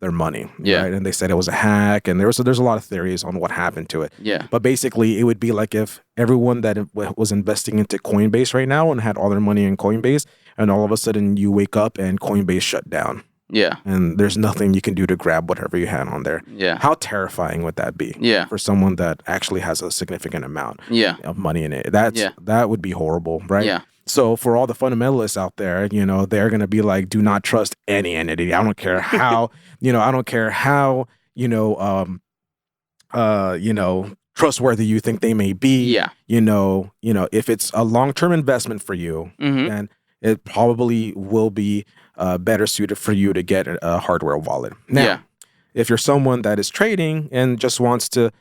their money, right? And they said it was a hack, and there's a lot of theories on what happened to it. Yeah. But basically, it would be like if everyone that was investing into Coinbase right now and had all their money in Coinbase, and all of a sudden you wake up and Coinbase shut down. Yeah. And there's nothing you can do to grab whatever you had on there. Yeah. How terrifying would that be? Yeah. For someone that actually has a significant amount of money in it. That would be horrible, right? Yeah. So for all the fundamentalists out there, they're going to be like, do not trust any entity. I don't care how, trustworthy you think they may be. Yeah. If it's a long-term investment for you, then it probably will be better suited for you to get a hardware wallet. Now, if you're someone that is trading and just wants to,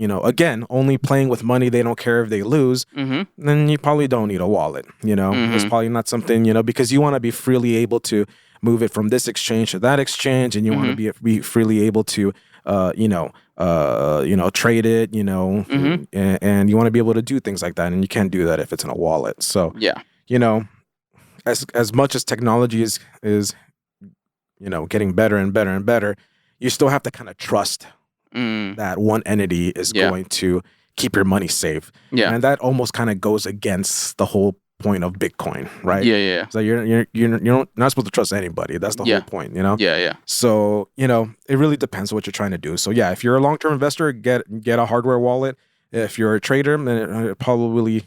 again, only playing with money, they don't care if they lose, then you probably don't need a wallet. It's probably not something, because you want to be freely able to move it from this exchange to that exchange, and you want to be freely able to, trade it, and you want to be able to do things like that, and you can't do that if it's in a wallet. So, as much as technology is getting better and better and better, you still have to kind of trust that one entity is going to keep your money safe. Yeah. And that almost kind of goes against the whole point of Bitcoin, right? Yeah. So you're not supposed to trust anybody. That's the whole point, Yeah. So, it really depends on what you're trying to do. So yeah, if you're a long-term investor, get a hardware wallet. If you're a trader, then probably,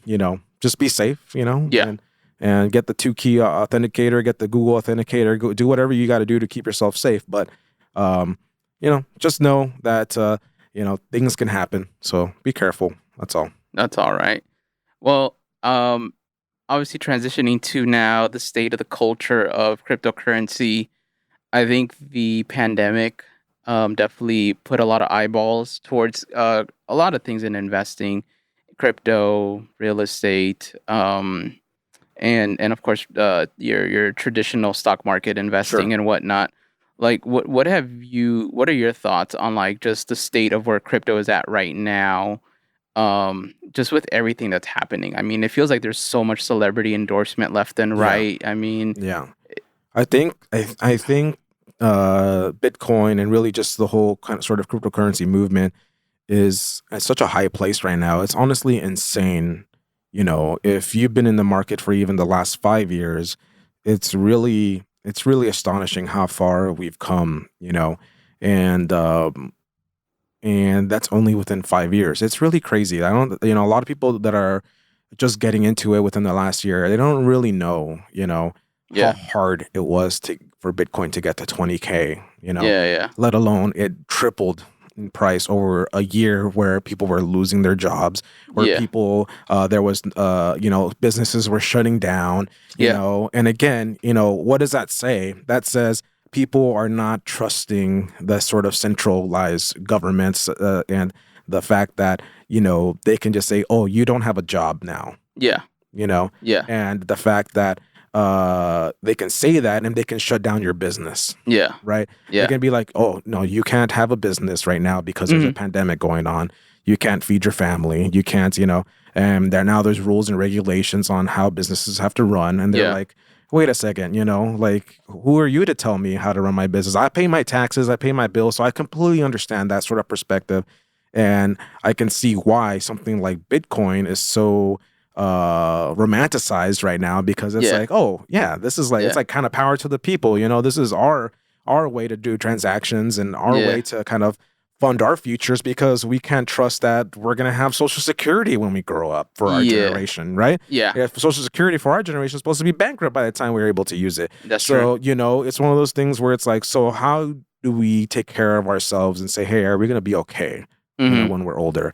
just be safe, and get the 2-key authenticator, get the Google authenticator, do whatever you got to do to keep yourself safe. But, just know that, things can happen. So be careful. That's all. That's all right. Well, obviously transitioning to now the state of the culture of cryptocurrency. I think the pandemic definitely put a lot of eyeballs towards a lot of things in investing, crypto, real estate, and of course your traditional stock market investing and whatnot. Like what are your thoughts on like just the state of where crypto is at right now? Just with everything that's happening. I mean, it feels like there's so much celebrity endorsement left and right. I mean, Yeah. I think Bitcoin and really just the whole kind of sort of cryptocurrency movement is at such a high place right now. It's honestly insane. If you've been in the market for even the last 5 years, it's really astonishing how far we've come. And and that's only within 5 years. It's really crazy. I don't, a lot of people that are just getting into it within the last year, they don't really know, how hard it was for Bitcoin to get to 20K, let alone it tripled in price over a year where people were losing their jobs, where people, there was, businesses were shutting down, and again, what does that say? That says people are not trusting the sort of centralized governments and the fact that, they can just say, oh, you don't have a job now. Yeah. And the fact that they can say that and they can shut down your business. Yeah. Right? Yeah. They can be like, oh, no, you can't have a business right now because there's a pandemic going on. You can't feed your family. You can't, and there's rules and regulations on how businesses have to run. And they're like, wait a second, like, who are you to tell me how to run my business? I pay my taxes, I pay my bills. So I completely understand that sort of perspective. And I can see why something like Bitcoin is so romanticized right now, because it's like, oh yeah, this is like, it's like kind of power to the people. This is our way to do transactions and our way to kind of fund our futures, because we can't trust that we're going to have Social Security when we grow up for our generation, right? Yeah. If Social Security for our generation is supposed to be bankrupt by the time we're able to use it. That's true. So, it's one of those things where it's like, so how do we take care of ourselves and say, hey, are we going to be okay when we're older?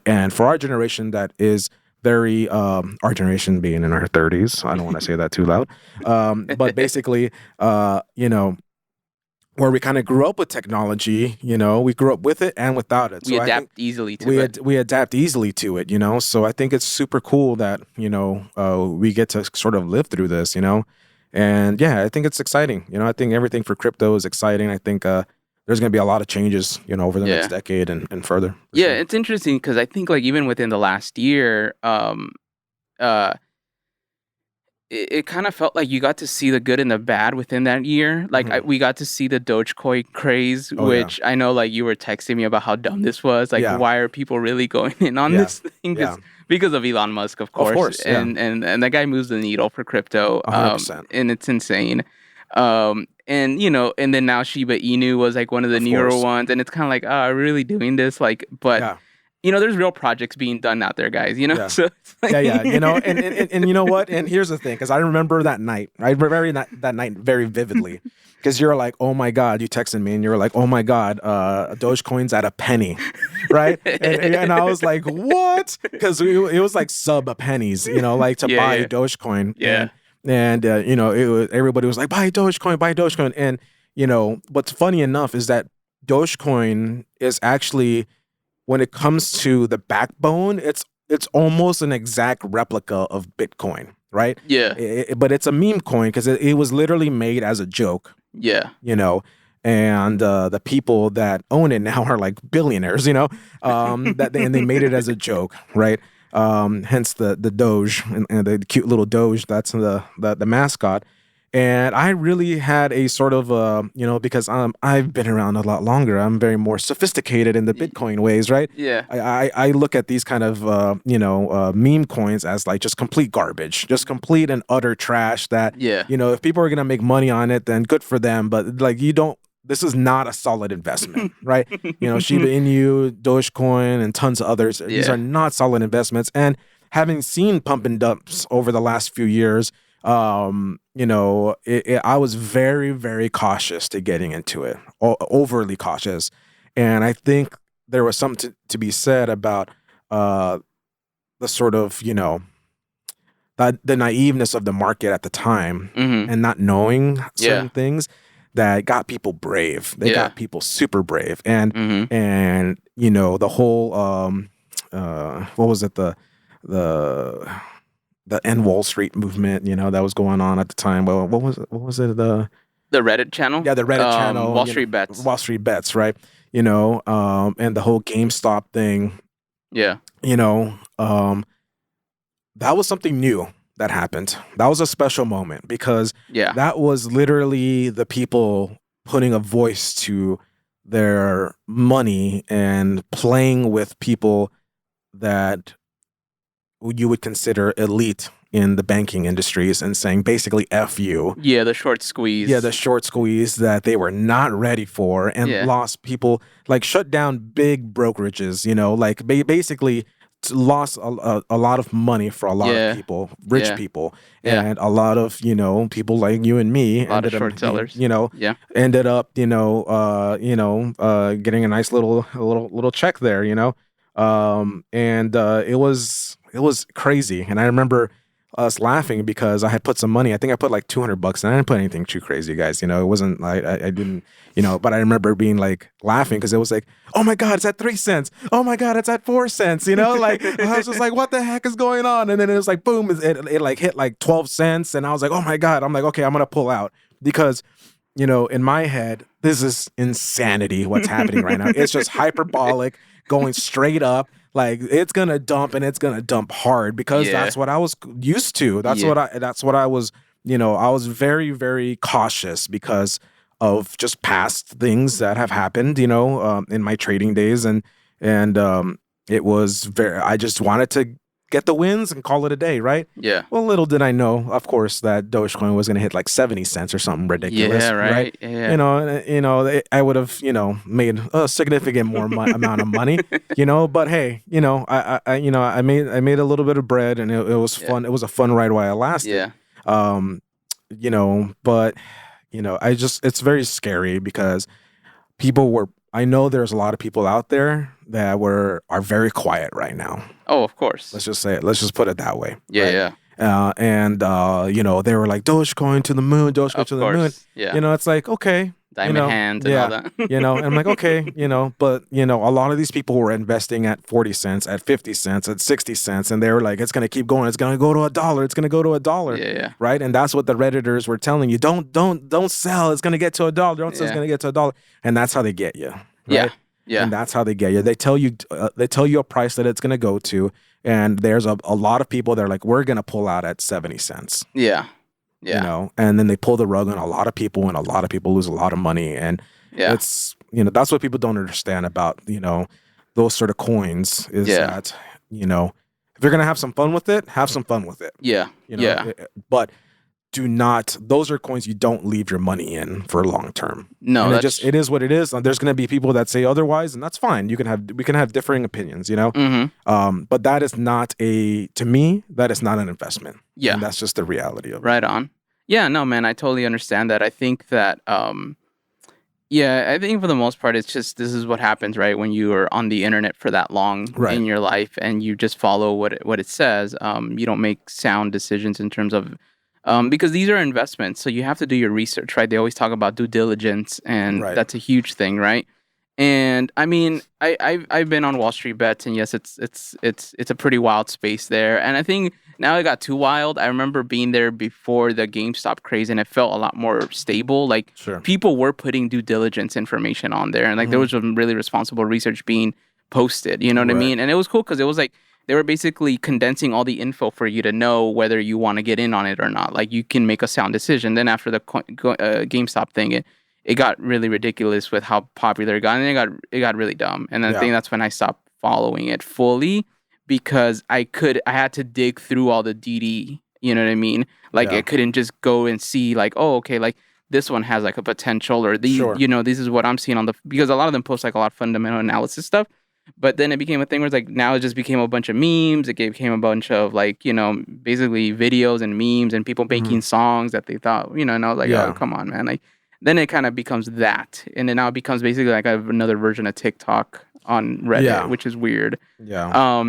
And for our generation, that is very, our generation being in our 30s, I don't want to say that too loud, but basically, where we kind of grew up with technology, we grew up with it and without it. So we adapt easily to it. We adapt easily to it, So I think it's super cool that, we get to sort of live through this, And yeah, I think it's exciting. I think everything for crypto is exciting. I think there's going to be a lot of changes, over the next decade and further. Yeah, sure. It's interesting because I think like even within the last year, it kind of felt like you got to see the good and the bad within that year. Like we got to see the Dogecoin craze, which I know like you were texting me about how dumb this was. Like why are people really going in on this thing? Because of Elon Musk, of course. And that guy moves the needle for crypto. 100%. And it's insane. And then now Shiba Inu was like one of the newer ones, and it's kind of like, are we really doing this? Like, but there's real projects being done out there, guys. So it's like and you know what? And here's the thing, because I remember that night, that night very vividly, because you're like, oh my god, you texted me and you were like, oh my god, Dogecoin's at a penny, right? And I was like, what? Because it was like sub pennies, like to buy Dogecoin. And everybody was like, buy Dogecoin. And, what's funny enough is that Dogecoin is actually, when it comes to the backbone, it's almost an exact replica of Bitcoin, right? Yeah. But it's a meme coin because it was literally made as a joke. Yeah. And the people that own it now are like billionaires, and they made it as a joke, right? Hence the Doge and the cute little Doge. That's the mascot. And I really had a sort of because I've been around a lot longer. I'm very more sophisticated in the Bitcoin ways, right? Yeah. I look at these kind of meme coins as like just complete garbage, just complete and utter trash. That if people are gonna make money on it, then good for them. But like this is not a solid investment, right? Shiba Inu, Dogecoin, and tons of others. These are not solid investments. And having seen pump and dumps over the last few years, I was very, very cautious to getting into it, overly cautious. And I think there was something to be said about the sort of, the naiveness of the market at the time and not knowing certain things. that got people brave. They Yeah. got people super brave. And Mhm. and you know, the whole what was it, the End Wall Street movement, you know, that was going on at the time. Well, what was it? The Reddit channel? Yeah, the Reddit channel. Wall Street Bets. Wall Street Bets, right? You know, and the whole GameStop thing. Yeah. You know, that was something new that happened. That was a special moment because Yeah. that was literally the people putting a voice to their money and playing with people that you would consider elite in the banking industries and saying basically F you. Yeah, the short squeeze. Yeah, the short squeeze that they were not ready for and lost people, like shut down big brokerages, you know, like basically lost a lot of money for a lot of people, rich people, and a lot of, you know, people like you and me, a lot of short sellers, you know, ended up, you know, getting a nice little check there, you know, and it was crazy. And I remember us laughing because I had put some money. I think I put like $200 and I didn't put anything too crazy, guys. You know, it wasn't like I didn't, you know, but I remember being like laughing because it was like, oh my God, it's at 3 cents. Oh my God, it's at 4 cents. You know, like I was just like, what the heck is going on? And then it was like, boom, it like hit like 12 cents. And I was like, oh my God. I'm like, okay, I'm going to pull out because, you know, in my head, this is insanity what's happening right now. It's just hyperbolic, going straight up. Like it's gonna dump and it's gonna dump hard because that's what I was used to. That's what I was, you know, I was very, very cautious because of just past things that have happened, you know, in my trading days. And it was I just wanted to get the wins and call it a day, right? Yeah. Well, little did I know, of course, that Dogecoin was going to hit like 70 cents or something ridiculous. Yeah, right. Yeah. You know, I would have, you know, made a significant more amount of money, you know. But hey, you know, I made a little bit of bread, and it was fun. It was a fun ride while it lasted. Yeah. You know, but you know, it's very scary because I know there's a lot of people out there that are very quiet right now. Oh, of course. Let's just say it. Let's just put it that way. Yeah, right? yeah. And you know, they were like, Dogecoin to the moon, Dogecoin to the moon. Yeah. You know, it's like, okay. Diamond hands and all that. You know, and I'm like, okay, you know, but you know, a lot of these people were investing at 40 cents, at 50 cents, at 60 cents, and they were like, it's gonna keep going, it's gonna go to $1, it's gonna go to $1. Yeah. Right. And that's what the Redditors were telling you. Don't sell, it's gonna get to $1. Don't sell, it's gonna get to $1. And that's how they get you. Right? Yeah. Yeah. And that's how they get you. They tell you a price that it's gonna go to, and there's a lot of people that are like, we're gonna pull out at 70 cents. Yeah. Yeah. You know, and then they pull the rug on a lot of people, and a lot of people lose a lot of money. And it's, you know, that's what people don't understand about, you know, those sort of coins is that, you know, if you're going to have some fun with it, have some fun with it. Yeah. You know, but those are coins you don't leave your money in for long term. No, and it is what it is. There's going to be people that say otherwise, and that's fine. We can have differing opinions, you know? Mm-hmm. But that is to me, that is not an investment. Yeah. And that's just the reality of it. Right on. Yeah, no, man, I totally understand that. I think that, I think for the most part, it's just, this is what happens, right? When you are on the internet for that long in your life and you just follow what it says, you don't make sound decisions in terms of, because these are investments. So you have to do your research, right? They always talk about due diligence, and that's a huge thing, right? And I mean, I've been on Wall Street Bets, and yes, it's a pretty wild space there. And I think now it got too wild. I remember being there before the GameStop craze, and it felt a lot more stable. Like people were putting due diligence information on there, and like there was some really responsible research being posted. You know what I mean? And it was cool because it was like they were basically condensing all the info for you to know whether you want to get in on it or not. Like you can make a sound decision. Then after the GameStop thing, it got really ridiculous with how popular it got, and it got really dumb. And I think that's when I stopped following it fully, because I had to dig through all the DD, you know what I mean? Like I couldn't just go and see like, oh, okay, like this one has like a potential, or these, you know, this is what I'm seeing on because a lot of them post like a lot of fundamental analysis stuff. But then it became a thing where it's like, now it just became a bunch of memes. It became a bunch of like, you know, basically videos and memes and people making songs that they thought, you know, and I was like, oh, come on, man. Like, then it kind of becomes that. And then now it becomes basically like another version of TikTok on Reddit, which is weird. Yeah.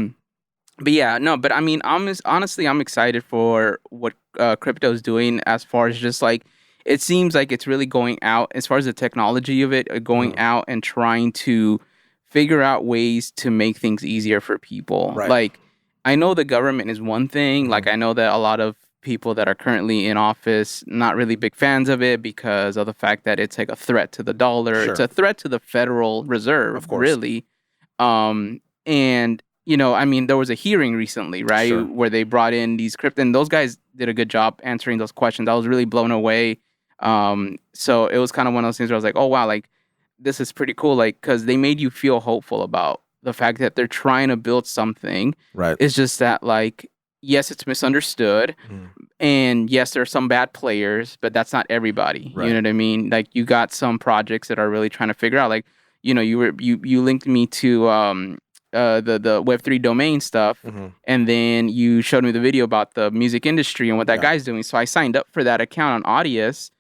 But yeah, no, but I mean, honestly, I'm excited for what crypto is doing as far as just like, it seems like it's really going out as far as the technology of it, going out and trying to figure out ways to make things easier for people. Right. Like, I know the government is one thing. Like, I know that a lot of people that are currently in office, not really big fans of it because of the fact that it's like a threat to the dollar. Sure. It's a threat to the Federal Reserve, Of course. really. And, you know, I mean, there was a hearing recently, right, Sure. where they brought in these crypto, and those guys did a good job answering those questions. I was really blown away. So it was kind of one of those things where I was like, oh, wow, like, this is pretty cool, like, because they made you feel hopeful about the fact that they're trying to build something. Right. It's just that, like, yes, it's misunderstood, and yes, there are some bad players, but that's not everybody. Right. You know what I mean? Like, you got some projects that are really trying to figure out, like, you know, you linked me to the Web3 domain stuff, and then you showed me the video about the music industry and what that guy's doing. So I signed up for that account on Audius,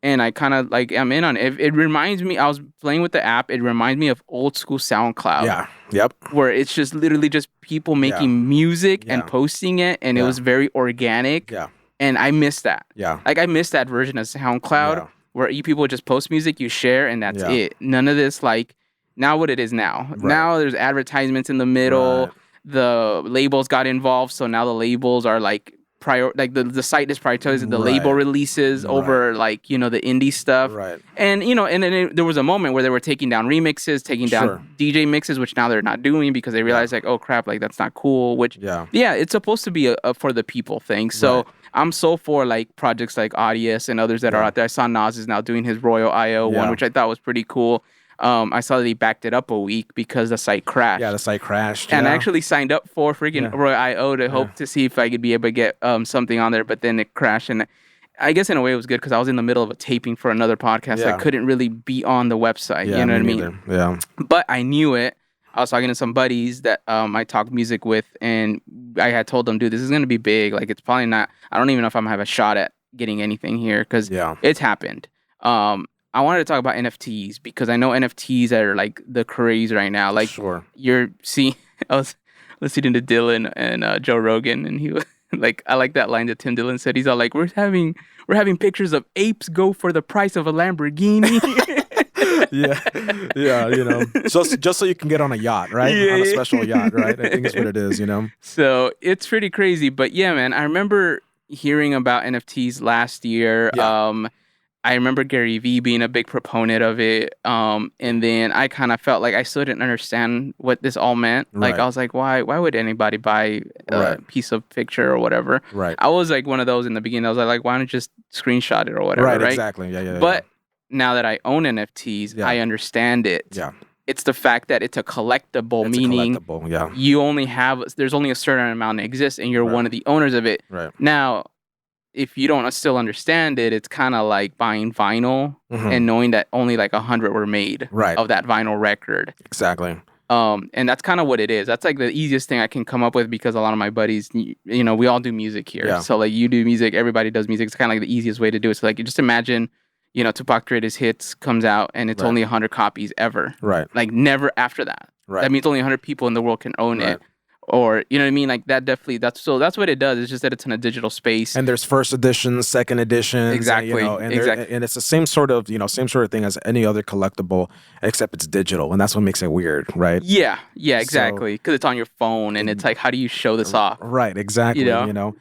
and I kind of like I'm in on it. It reminds me, I was playing with the app. It reminds me of old school SoundCloud. Yeah. Yep. Where it's just literally just people making music and posting it, and it was very organic. Yeah. And I miss that. Yeah. Like, I miss that version of SoundCloud where you people just post music, you share, and that's it. None of this, like, now what it is now. Right. Now there's advertisements in the middle. Right. The labels got involved, so now the labels are like the site is prioritizing the label releases over, like, you know, the indie stuff. Right. And, you know, and then there was a moment where they were taking down remixes, taking down DJ mixes, which now they're not doing because they realized like, oh crap, like, that's not cool. Which it's supposed to be a for the people thing. So I'm so for like projects like Audius and others that are out there. I saw Nas is now doing his Royal IO one, which I thought was pretty cool. I saw that he backed it up a week because the site crashed. Yeah, the site crashed. And I actually signed up for freaking Royal IO to hope to see if I could be able to get something on there, but then it crashed. And I guess in a way it was good because I was in the middle of a taping for another podcast. I couldn't really be on the website. You know what I mean? Yeah. But I knew it. I was talking to some buddies that I talk music with, and I had told them, dude, this is going to be big. Like, it's probably not, I don't even know if I'm going to have a shot at getting anything here because it's happened. I wanted to talk about NFTs because I know NFTs are like the craze right now. Like, you're seeing, I was listening to Dylan and Joe Rogan, and he was like, I like that line that Tim Dillon said. He's all like, we're having pictures of apes go for the price of a Lamborghini. Yeah, you know, just so you can get on a yacht, right? On a special yacht, right? I think that's what it is, you know. So it's pretty crazy, but yeah, man, I remember hearing about NFTs last year. I remember Gary Vee being a big proponent of it, and then I kind of felt like I still didn't understand what this all meant. Like, I was like, why would anybody buy a piece of picture or whatever? Right. I was like one of those in the beginning. I was like, why don't you just screenshot it or whatever? Right. Exactly. Yeah. But now that I own NFTs, I understand it. Yeah. It's the fact that it's a collectible, meaning you only have, there's only a certain amount that exists, and you're one of the owners of it. Right. Now, if you don't still understand it, it's kind of like buying vinyl and knowing that only like 100 were made of that vinyl record. Exactly. And that's kind of what it is. That's like the easiest thing I can come up with because a lot of my buddies, you know, we all do music here. Yeah. So like you do music, everybody does music. It's kind of like the easiest way to do it. So like, you just imagine, you know, Tupac Greatest Hits comes out and it's only 100 copies ever. Right. Like never after that. Right. That means only 100 people in the world can own it. Or, you know what I mean? Like that definitely, that's what it does. It's just that it's in a digital space. And there's first editions, second editions. Exactly. And, you know, and it's the same sort of thing as any other collectible, except it's digital. And that's what makes it weird, right? Yeah, exactly. Because it's on your phone and it's like, how do you show this off? Right, exactly. You know?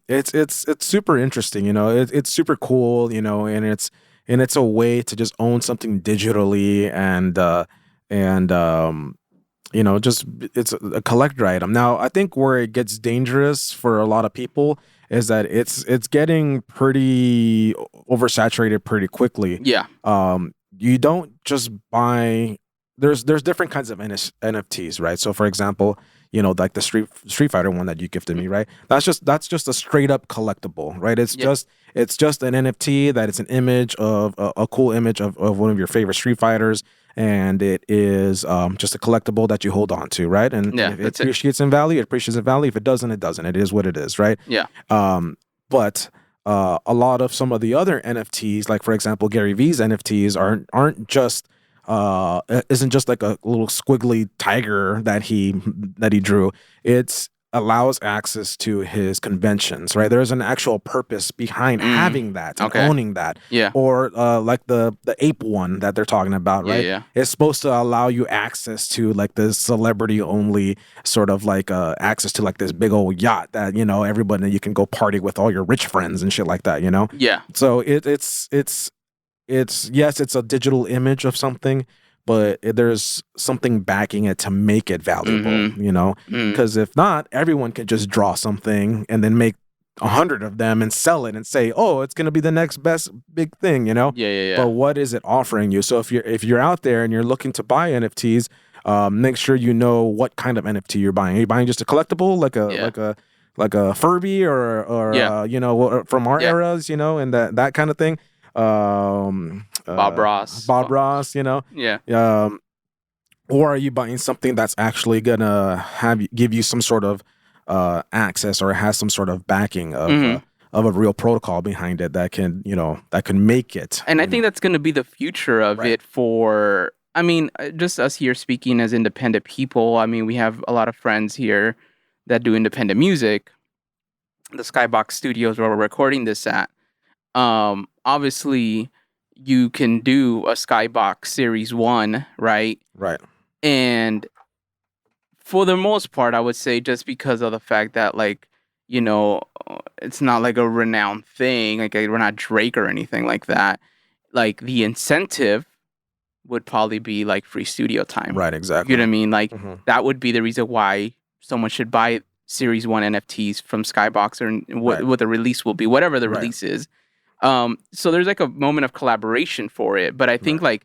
It's super interesting, you know, it's super cool, you know, and it's a way to just own something digitally and you know, just it's a collector item. Now, I think where it gets dangerous for a lot of people is that it's getting pretty oversaturated pretty quickly. Yeah. You don't just buy. There's different kinds of NFTs, right? So, for example, you know, like the Street Fighter one that you gifted me, right? That's just a straight up collectible, right? It's just an NFT that it's an image of a cool image of one of your favorite Street Fighters. And it is just a collectible that you hold on to, right? And if it appreciates in value, it appreciates in value. If it doesn't, it doesn't. It is what it is, right? Yeah. But a lot of some of the other NFTs, like for example, Gary Vee's NFTs aren't just isn't just like a little squiggly tiger that he drew. It's allows access to his conventions, right? There's an actual purpose behind having that and owning that. Yeah. Or like the ape one that they're talking about, right? Yeah. It's supposed to allow you access to like the celebrity only sort of like access to like this big old yacht that, you know, everybody, you can go party with all your rich friends and shit like that, you know? Yeah. So it's yes, it's a digital image of something, but there's something backing it to make it valuable, you know? Because if not, everyone can just draw something and then make 100 of them and sell it and say, oh, it's going to be the next best big thing, you know? Yeah. But what is it offering you? So if you're out there and you're looking to buy NFTs, make sure you know what kind of NFT you're buying. Are you buying just a collectible, like a Furby or you know, from our eras, you know, and that kind of thing? Bob Ross, you know? Yeah. Or are you buying something that's actually gonna give you some sort of access, or has some sort of backing of a real protocol behind it that can, you know, that can make it? And I think that's going to be the future of it for, I mean, just us here speaking as independent people. I mean, we have a lot of friends here that do independent music. The Skybox Studios where we're recording this at. Obviously, you can do a Skybox Series 1, right? Right. And for the most part, I would say just because of the fact that, like, you know, it's not like a renowned thing. Like, we're not Drake or anything like that. Like, the incentive would probably be, like, free studio time. Right, exactly. You know what I mean? Like, that would be the reason why someone should buy Series 1 NFTs from Skybox, or what the release will be, whatever the release is. So there's like a moment of collaboration for it. But I think I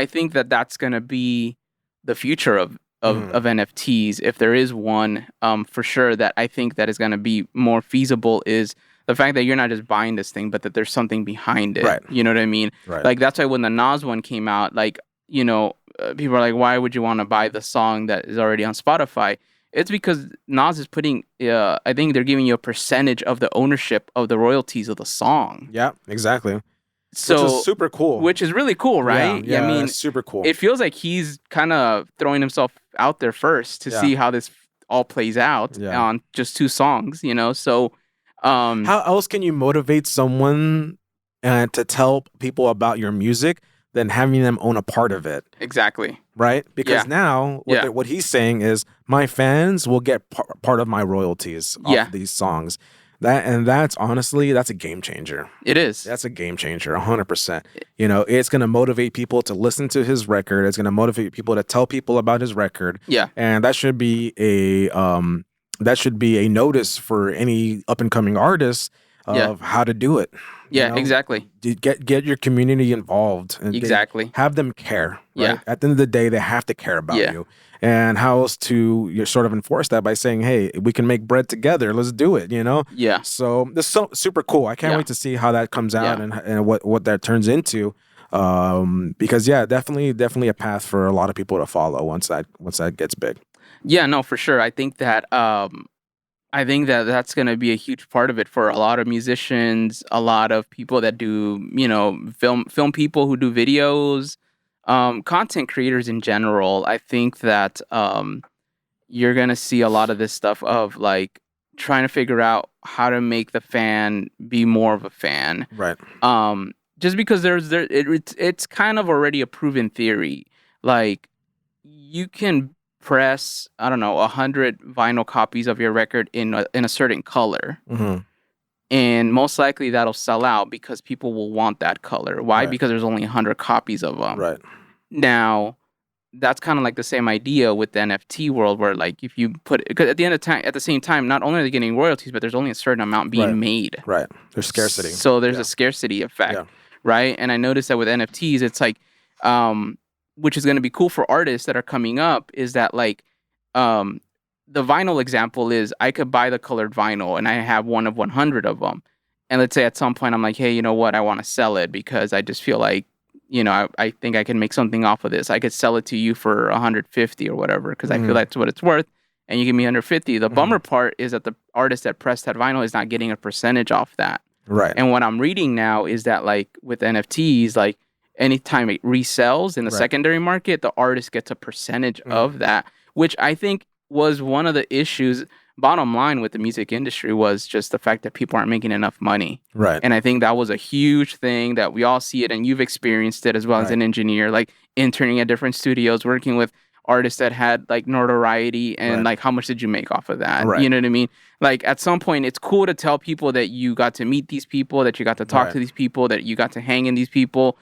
think that's going to be the future of NFTs. If there is one, for sure, that I think that is going to be more feasible is the fact that you're not just buying this thing, but that there's something behind it. Right. You know what I mean? Right. Like, that's why when the Nas one came out, like, you know, people are like, why would you want to buy the song that is already on Spotify? It's because Nas is putting, I think they're giving you a percentage of the ownership of the royalties of the song. Yeah, exactly. So, which is super cool. Which is really cool, right? Yeah, I mean, super cool. It feels like he's kind of throwing himself out there first to see how this all plays out on just 2 songs, you know? So, how else can you motivate someone to tell people about your music than having them own a part of it? Exactly. Right? Because now what he's saying is my fans will get part of my royalties off of these songs. That's honestly, that's a game changer. It is. That's a game changer, 100%. You know, it's going to motivate people to listen to his record. It's going to motivate people to tell people about his record. Yeah. And that should be a notice for any up and coming artists of how to do it. Yeah, you know? exactly. Get your community involved. And have them care. Right? Yeah. At the end of the day, they have to care about you. And how else to sort of enforce that by saying, hey, we can make bread together. Let's do it, you know? Yeah. So this is super cool. I can't wait to see how that comes out and what that turns into. Because definitely a path for a lot of people to follow once that gets big. Yeah, no, for sure. I think that that's going to be a huge part of it for a lot of musicians, a lot of people that do, you know, film people who do videos, content creators in general. I think that you're going to see a lot of this stuff of like trying to figure out how to make the fan be more of a fan. Right. Just because it's kind of already a proven theory. Like, you can press, I don't know, 100 vinyl copies of your record in a certain color. And most likely that'll sell out because people will want that color. Why? Because there's only 100 copies of them. Right. Now, that's kind of like the same idea with the NFT world, where like if you put, because at the same time, not only are they getting royalties, but there's only a certain amount being made. Right. There's scarcity. So there's a scarcity effect, right? And I noticed that with NFTs, it's like, which is going to be cool for artists that are coming up, is that like, the vinyl example is I could buy the colored vinyl and I have one of 100 of them. And let's say at some point I'm like, hey, you know what? I want to sell it because I just feel like, you know, I think I can make something off of this. I could sell it to you for 150 or whatever because I feel that's what it's worth. And you give me 150. The bummer part is that the artist that pressed that vinyl is not getting a percentage off that. Right. And what I'm reading now is that like with NFTs, like anytime it resells in the secondary market, the artist gets a percentage of that, which I think was one of the issues. bottom line with the music industry was just the fact that people aren't making enough money. Right. And I think that was a huge thing that we all see it, and you've experienced it as well as an engineer, like interning at different studios, working with artists that had like notoriety, and like how much did you make off of that? You know what I mean? Like at some point it's cool to tell people that you got to meet these people, that you got to talk to these people, that you got to hang in these people.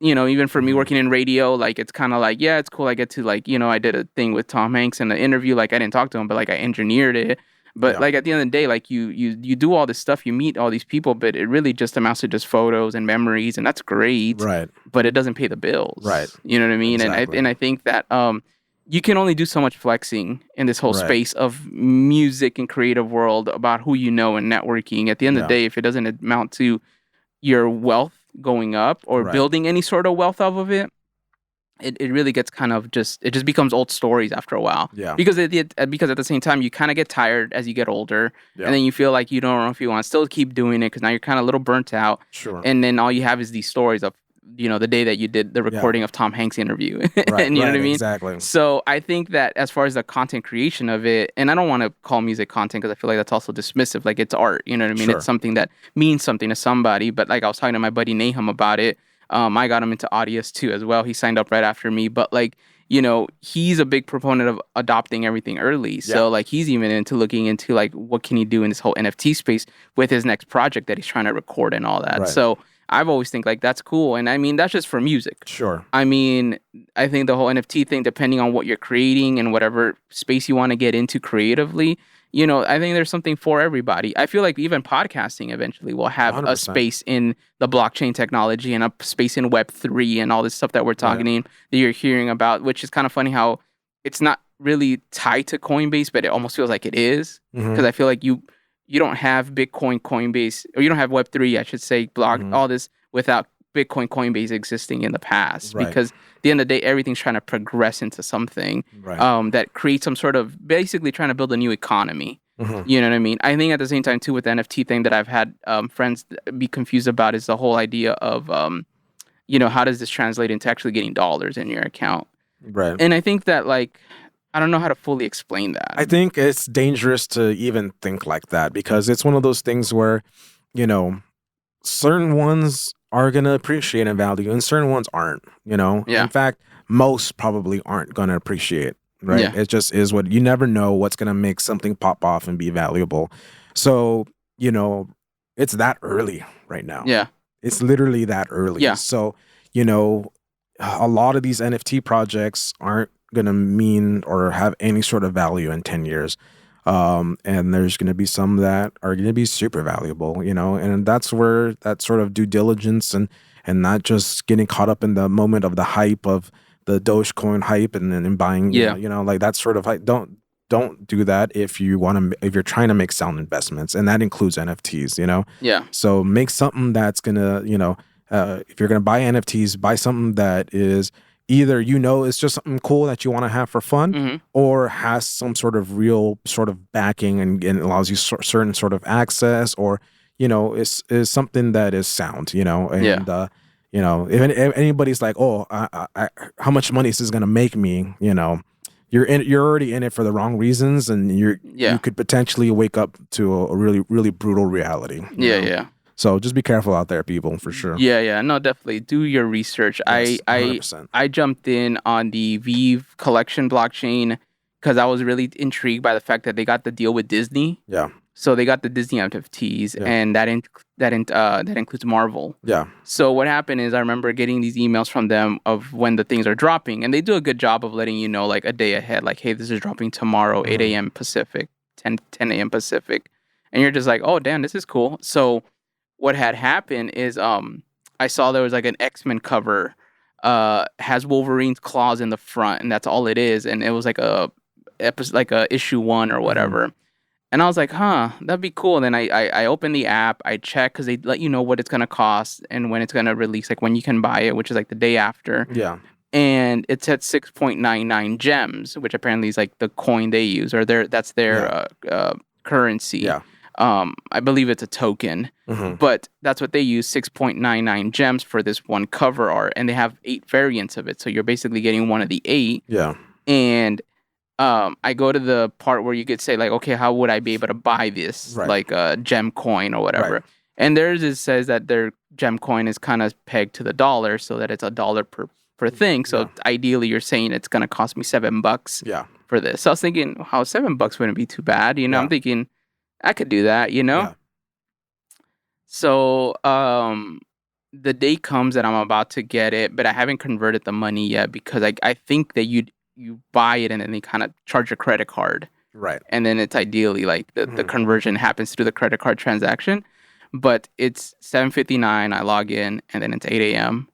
You know, even for me working in radio, like it's kind of like, yeah, it's cool. I get to like, you know, I did a thing with Tom Hanks in the interview. Like I didn't talk to him, but like I engineered it. But like at the end of the day, like you do all this stuff, you meet all these people, but it really just amounts to just photos and memories, and that's great. Right. But it doesn't pay the bills. Right. You know what I mean? Exactly. And I think that you can only do so much flexing in this whole space of music and creative world about who you know and networking. At the end of the day, if it doesn't amount to your wealth going up or building any sort of wealth off of it, it really gets kind of just becomes old stories after a while. Yeah. Because at the same time, you kind of get tired as you get older, and then you feel like you don't know if you want to still keep doing it because now you're kind of a little burnt out. Sure. And then all you have is these stories of, you know, the day that you did the recording of Tom Hanks' interview. And you know what I mean? Exactly. So I think that as far as the content creation of it, and I don't want to call music content because I feel like that's also dismissive. Like it's art, you know what I mean? Sure. It's something that means something to somebody. But like I was talking to my buddy Nahum about it. I got him into Audius too as well. He signed up right after me. But like, you know, he's a big proponent of adopting everything early. So like he's even into looking into like what can he do in this whole NFT space with his next project that he's trying to record and all that. So I've always think like that's cool. And I mean, that's just for music. Sure. I mean, I think the whole NFT thing, depending on what you're creating and whatever space you want to get into creatively, you know, I think there's something for everybody. I feel like even podcasting eventually will have 100%. A space in the blockchain technology and a space in Web3 and all this stuff that we're talking that you're hearing about, which is kind of funny how it's not really tied to Coinbase, but it almost feels like it is. Because I feel like you don't have Bitcoin, Coinbase, or you don't have Web3, I should say, all this without Bitcoin, Coinbase existing in the past. Because at the end of the day, everything's trying to progress into something that creates some sort of, basically trying to build a new economy. You know what I mean? I think at the same time, too, with the NFT thing that I've had friends be confused about is the whole idea of, you know, how does this translate into actually getting dollars in your account? Right. And I think that, like, I don't know how to fully explain that. I think it's dangerous to even think like that because it's one of those things where, you know, certain ones are going to appreciate in value and certain ones aren't, you know? Yeah. In fact, most probably aren't going to appreciate, right? Yeah. It just is what, you never know what's going to make something pop off and be valuable. So, you know, it's that early right now. Yeah. It's literally that early. Yeah. So, you know, a lot of these NFT projects aren't going to mean or have any sort of value in 10 years. And there's going to be some that are going to be super valuable, you know, and that's where that sort of due diligence and not just getting caught up in the moment of the hype of the Dogecoin hype and buying, you know, like that sort of like, don't do that if you're trying to make sound investments, and that includes NFTs, you know? Yeah. So make something that's going to, you know, if you're going to buy NFTs, buy something that is either, you know, it's just something cool that you want to have for fun, or has some sort of real sort of backing and allows you certain sort of access, or, you know, is something that is sound, you know, and, you know, if anybody's like, oh, how much money is this going to make me, you know, you're already in it for the wrong reasons, and you could potentially wake up to a really, really brutal reality. Yeah. So just be careful out there, people, for sure. Yeah. No, definitely. Do your research. Yes, I jumped in on the Vive collection blockchain because I was really intrigued by the fact that they got the deal with Disney. Yeah. So they got the Disney NFTs, and that includes Marvel. Yeah. So what happened is I remember getting these emails from them of when the things are dropping, and they do a good job of letting you know like a day ahead, like, hey, this is dropping tomorrow, 8 a.m. Pacific, 10 a.m. Pacific. And you're just like, oh, damn, this is cool. So what had happened is I saw there was like an X-Men cover, has Wolverine's claws in the front, and that's all it is. And it was like a issue 1 or whatever. And I was like, that'd be cool. And then I opened the app, I check, because they let you know what it's going to cost and when it's going to release, like when you can buy it, which is like the day after. Yeah. And it's at 6.99 gems, which apparently is like the coin they use, or that's their currency. Yeah. I believe it's a token, but that's what they use, 6.99 gems for this one cover art, and they have 8 variants of it. So you're basically getting one of the 8. Yeah. And I go to the part where you could say like, okay, how would I be able to buy this, like a gem coin or whatever? Right. And theirs says that their gem coin is kind of pegged to the dollar, so that it's $1 per thing. So ideally, you're saying it's gonna cost me $7. Yeah. For this, so I was thinking, how $7 wouldn't be too bad, you know? I'm thinking I could do that, you know. Yeah. So the day comes that I'm about to get it, but I haven't converted the money yet because I think that you buy it and then they kind of charge your credit card. Right. And then it's ideally like the conversion happens through the credit card transaction. But it's 7:59, I log in, and then it's 8 a.m.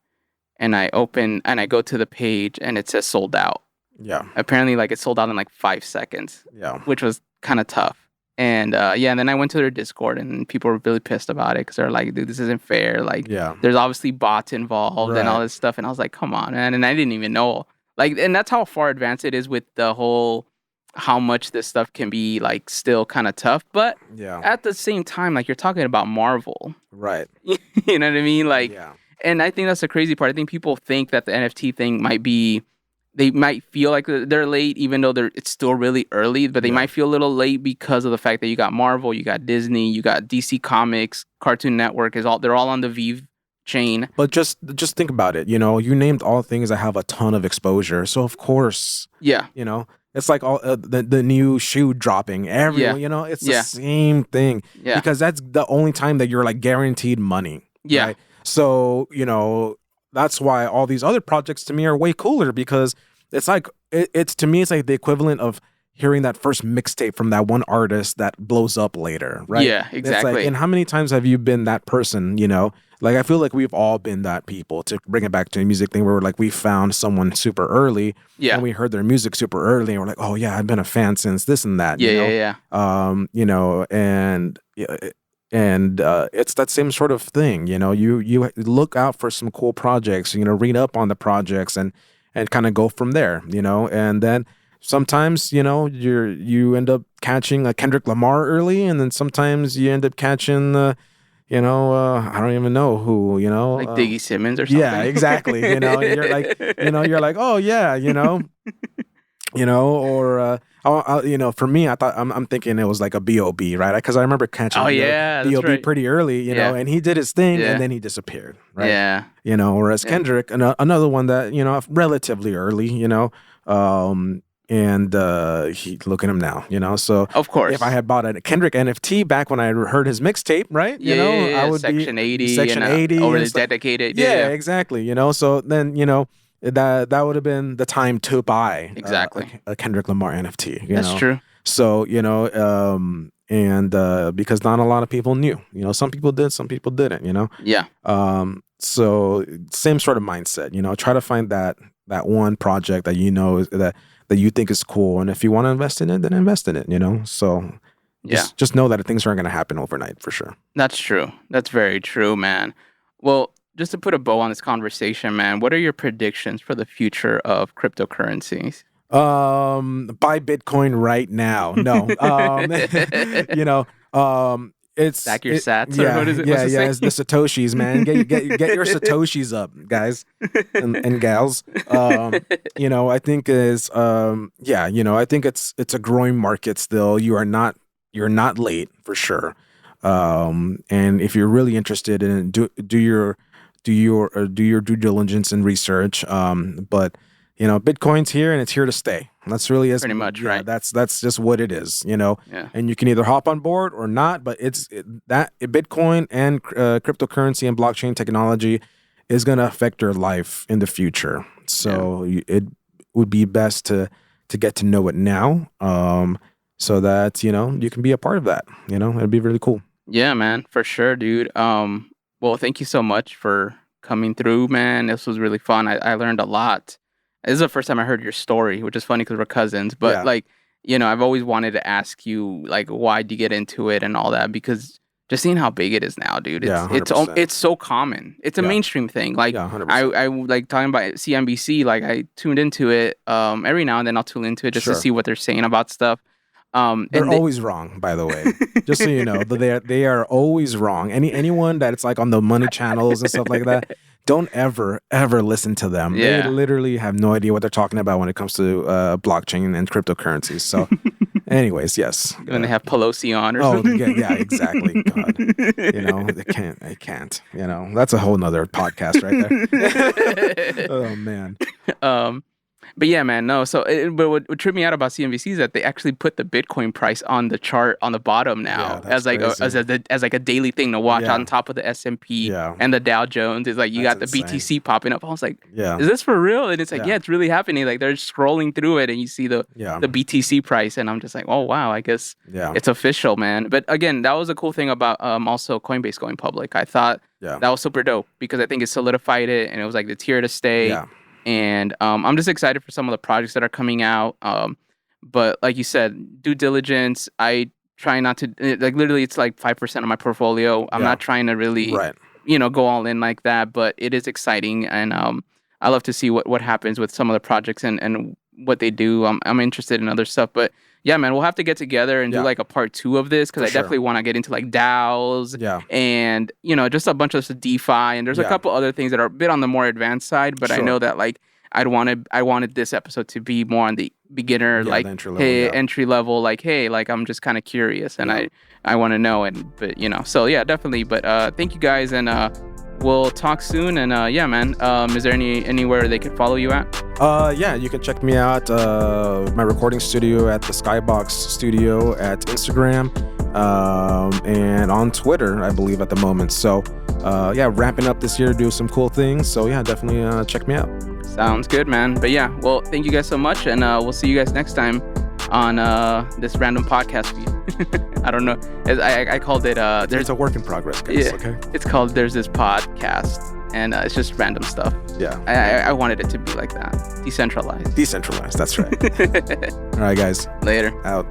and I open and I go to the page and it says sold out. Yeah. Apparently like it sold out in like 5 seconds. Yeah. Which was kind of tough. And and then I went to their Discord and people were really pissed about it because they're like, dude, this isn't fair. Like, there's obviously bots involved and all this stuff. And I was like, come on, man. And I didn't even know. Like, and that's how far advanced it is with the whole, how much this stuff can be like still kind of tough. But at the same time, like you're talking about Marvel. Right. You know what I mean? Like, and I think that's the crazy part. I think people think that the NFT thing might be, they might feel like they're late, even though it's still really early. But they might feel a little late because of the fact that you got Marvel, you got Disney, you got DC Comics, Cartoon Network they're all on the Vive chain. But just think about it. You know, you named all things that have a ton of exposure, so of course, you know, it's like all the new shoe dropping. Everyone, you know, it's the same thing. Yeah, because that's the only time that you're like guaranteed money. Yeah. Right? So you know. That's why all these other projects to me are way cooler because it's like it's to me it's like the equivalent of hearing that first mixtape from that one artist that blows up later, right? Yeah, exactly. It's like, and how many times have you been that person? You know, like I feel like we've all been that people. To bring it back to a music thing, where like we found someone super early, and we heard their music super early, and we're like, oh yeah, I've been a fan since this and that. Yeah, you know? yeah. You know, and. And it's that same sort of thing, you know. You look out for some cool projects, you know, read up on the projects and kind of go from there, you know. And then sometimes, you know, you end up catching a Kendrick Lamar early, and then sometimes you end up catching you know, I don't even know who, you know, like Diggy Simmons or something. Yeah, exactly. You know, and you're like, oh yeah, you know, you know, or. You know, for me, I thought I'm thinking it was like a B.O.B., right? Because I remember catching B.O.B. pretty early, you know, and he did his thing and then he disappeared, right? Yeah. You know, whereas Kendrick, another one that, you know, relatively early, you know, and look at him now, you know. So of course, if I had bought a Kendrick NFT back when I heard his mixtape, right? You know, I would Section 80, over the dedicated. Yeah, exactly. You know, so then, you know. That would have been the time to buy a Kendrick Lamar NFT. That's true. So you know, and because not a lot of people knew. You know, some people did, some people didn't. You know. Yeah. So same sort of mindset. You know, try to find that one project that you know that you think is cool, and if you want to invest in it, then invest in it. You know. So just know that things aren't going to happen overnight for sure. That's true. That's very true, man. Well. Just to put a bow on this conversation, man, what are your predictions for the future of cryptocurrencies? Buy Bitcoin right now. No. You know, it's stack your sats. Yeah, or what is it? Yeah, it's the Satoshis, man. Get your Satoshis up, guys and gals. You know, I think is you know, I think it's a growing market still. You're not late for sure. And if you're really interested in it, do your due diligence and research. But you know, Bitcoin's here and it's here to stay. That's really pretty much right. That's just what it is, you know. Yeah. And you can either hop on board or not. But Bitcoin and cryptocurrency and blockchain technology is going to affect your life in the future. So it would be best to get to know it now, so that you know you can be a part of that. You know, it'd be really cool. Yeah, man, for sure, dude. Well, thank you so much for coming through, man. This was really fun. I learned a lot. This is the first time I heard your story, which is funny because we're cousins. But like, you know, I've always wanted to ask you, like, why'd you get into it and all that? Because just seeing how big it is now, dude. It's so common. It's a mainstream thing. Like, 100%. I like talking about CNBC. Like, I tuned into it every now and then. I'll tune into it just to see what they're saying about stuff. They're always wrong, by the way. Just so you know, they are always wrong. Anyone that's like on the money channels and stuff like that, don't ever listen to them. Yeah. They literally have no idea what they're talking about when it comes to blockchain and cryptocurrencies. So, anyways, yes. When they have Pelosi on or something. Yeah, exactly. God, you know, they can't. You know, that's a whole nother podcast right there. Oh man. But yeah, man, no. So, but what tripped me out about CNBC is that they actually put the Bitcoin price on the chart on the bottom now as like as like a daily thing to watch on top of the S&P and the Dow Jones. It's like you got the BTC popping up. I was like, is this for real? And it's like, yeah, it's really happening. Like they're scrolling through it and you see the BTC price, and I'm just like, oh wow, I guess it's official, man. But again, that was a cool thing about also Coinbase going public. I thought that was super dope because I think it solidified it, and it was like it's here to stay. Yeah. And I'm just excited for some of the projects that are coming out. But like you said, due diligence, I try not to, like literally it's like 5% of my portfolio. I'm not trying to really, go all in like that, but it is exciting. And I love to see what happens with some of the projects and what they do. I'm interested in other stuff, but yeah, man, we'll have to get together and do like a part 2 of this because I definitely want to get into like DAOs and, just a bunch of DeFi. And there's a couple other things that are a bit on the more advanced side, but I know that like I wanted this episode to be more on the beginner, like, entry level, like, hey, like I'm just kind of curious and I want to know. But, so yeah, definitely. But thank you guys. And we'll talk soon. And yeah, man, is there anywhere they could follow you at? Yeah, you can check me out, my recording studio at the Skybox Studio at Instagram, and on Twitter, I believe at the moment. So, yeah, wrapping up this year, do some cool things. So yeah, definitely check me out. Sounds good, man. But yeah, well, thank you guys so much, and we'll see you guys next time on this random podcast feed. I don't know. I called it. It's a work in progress, guys. Okay. It's called There's This Podcast, and it's just random stuff. Yeah. I wanted it to be like that. Decentralized. That's right. All right, guys. Later. Out.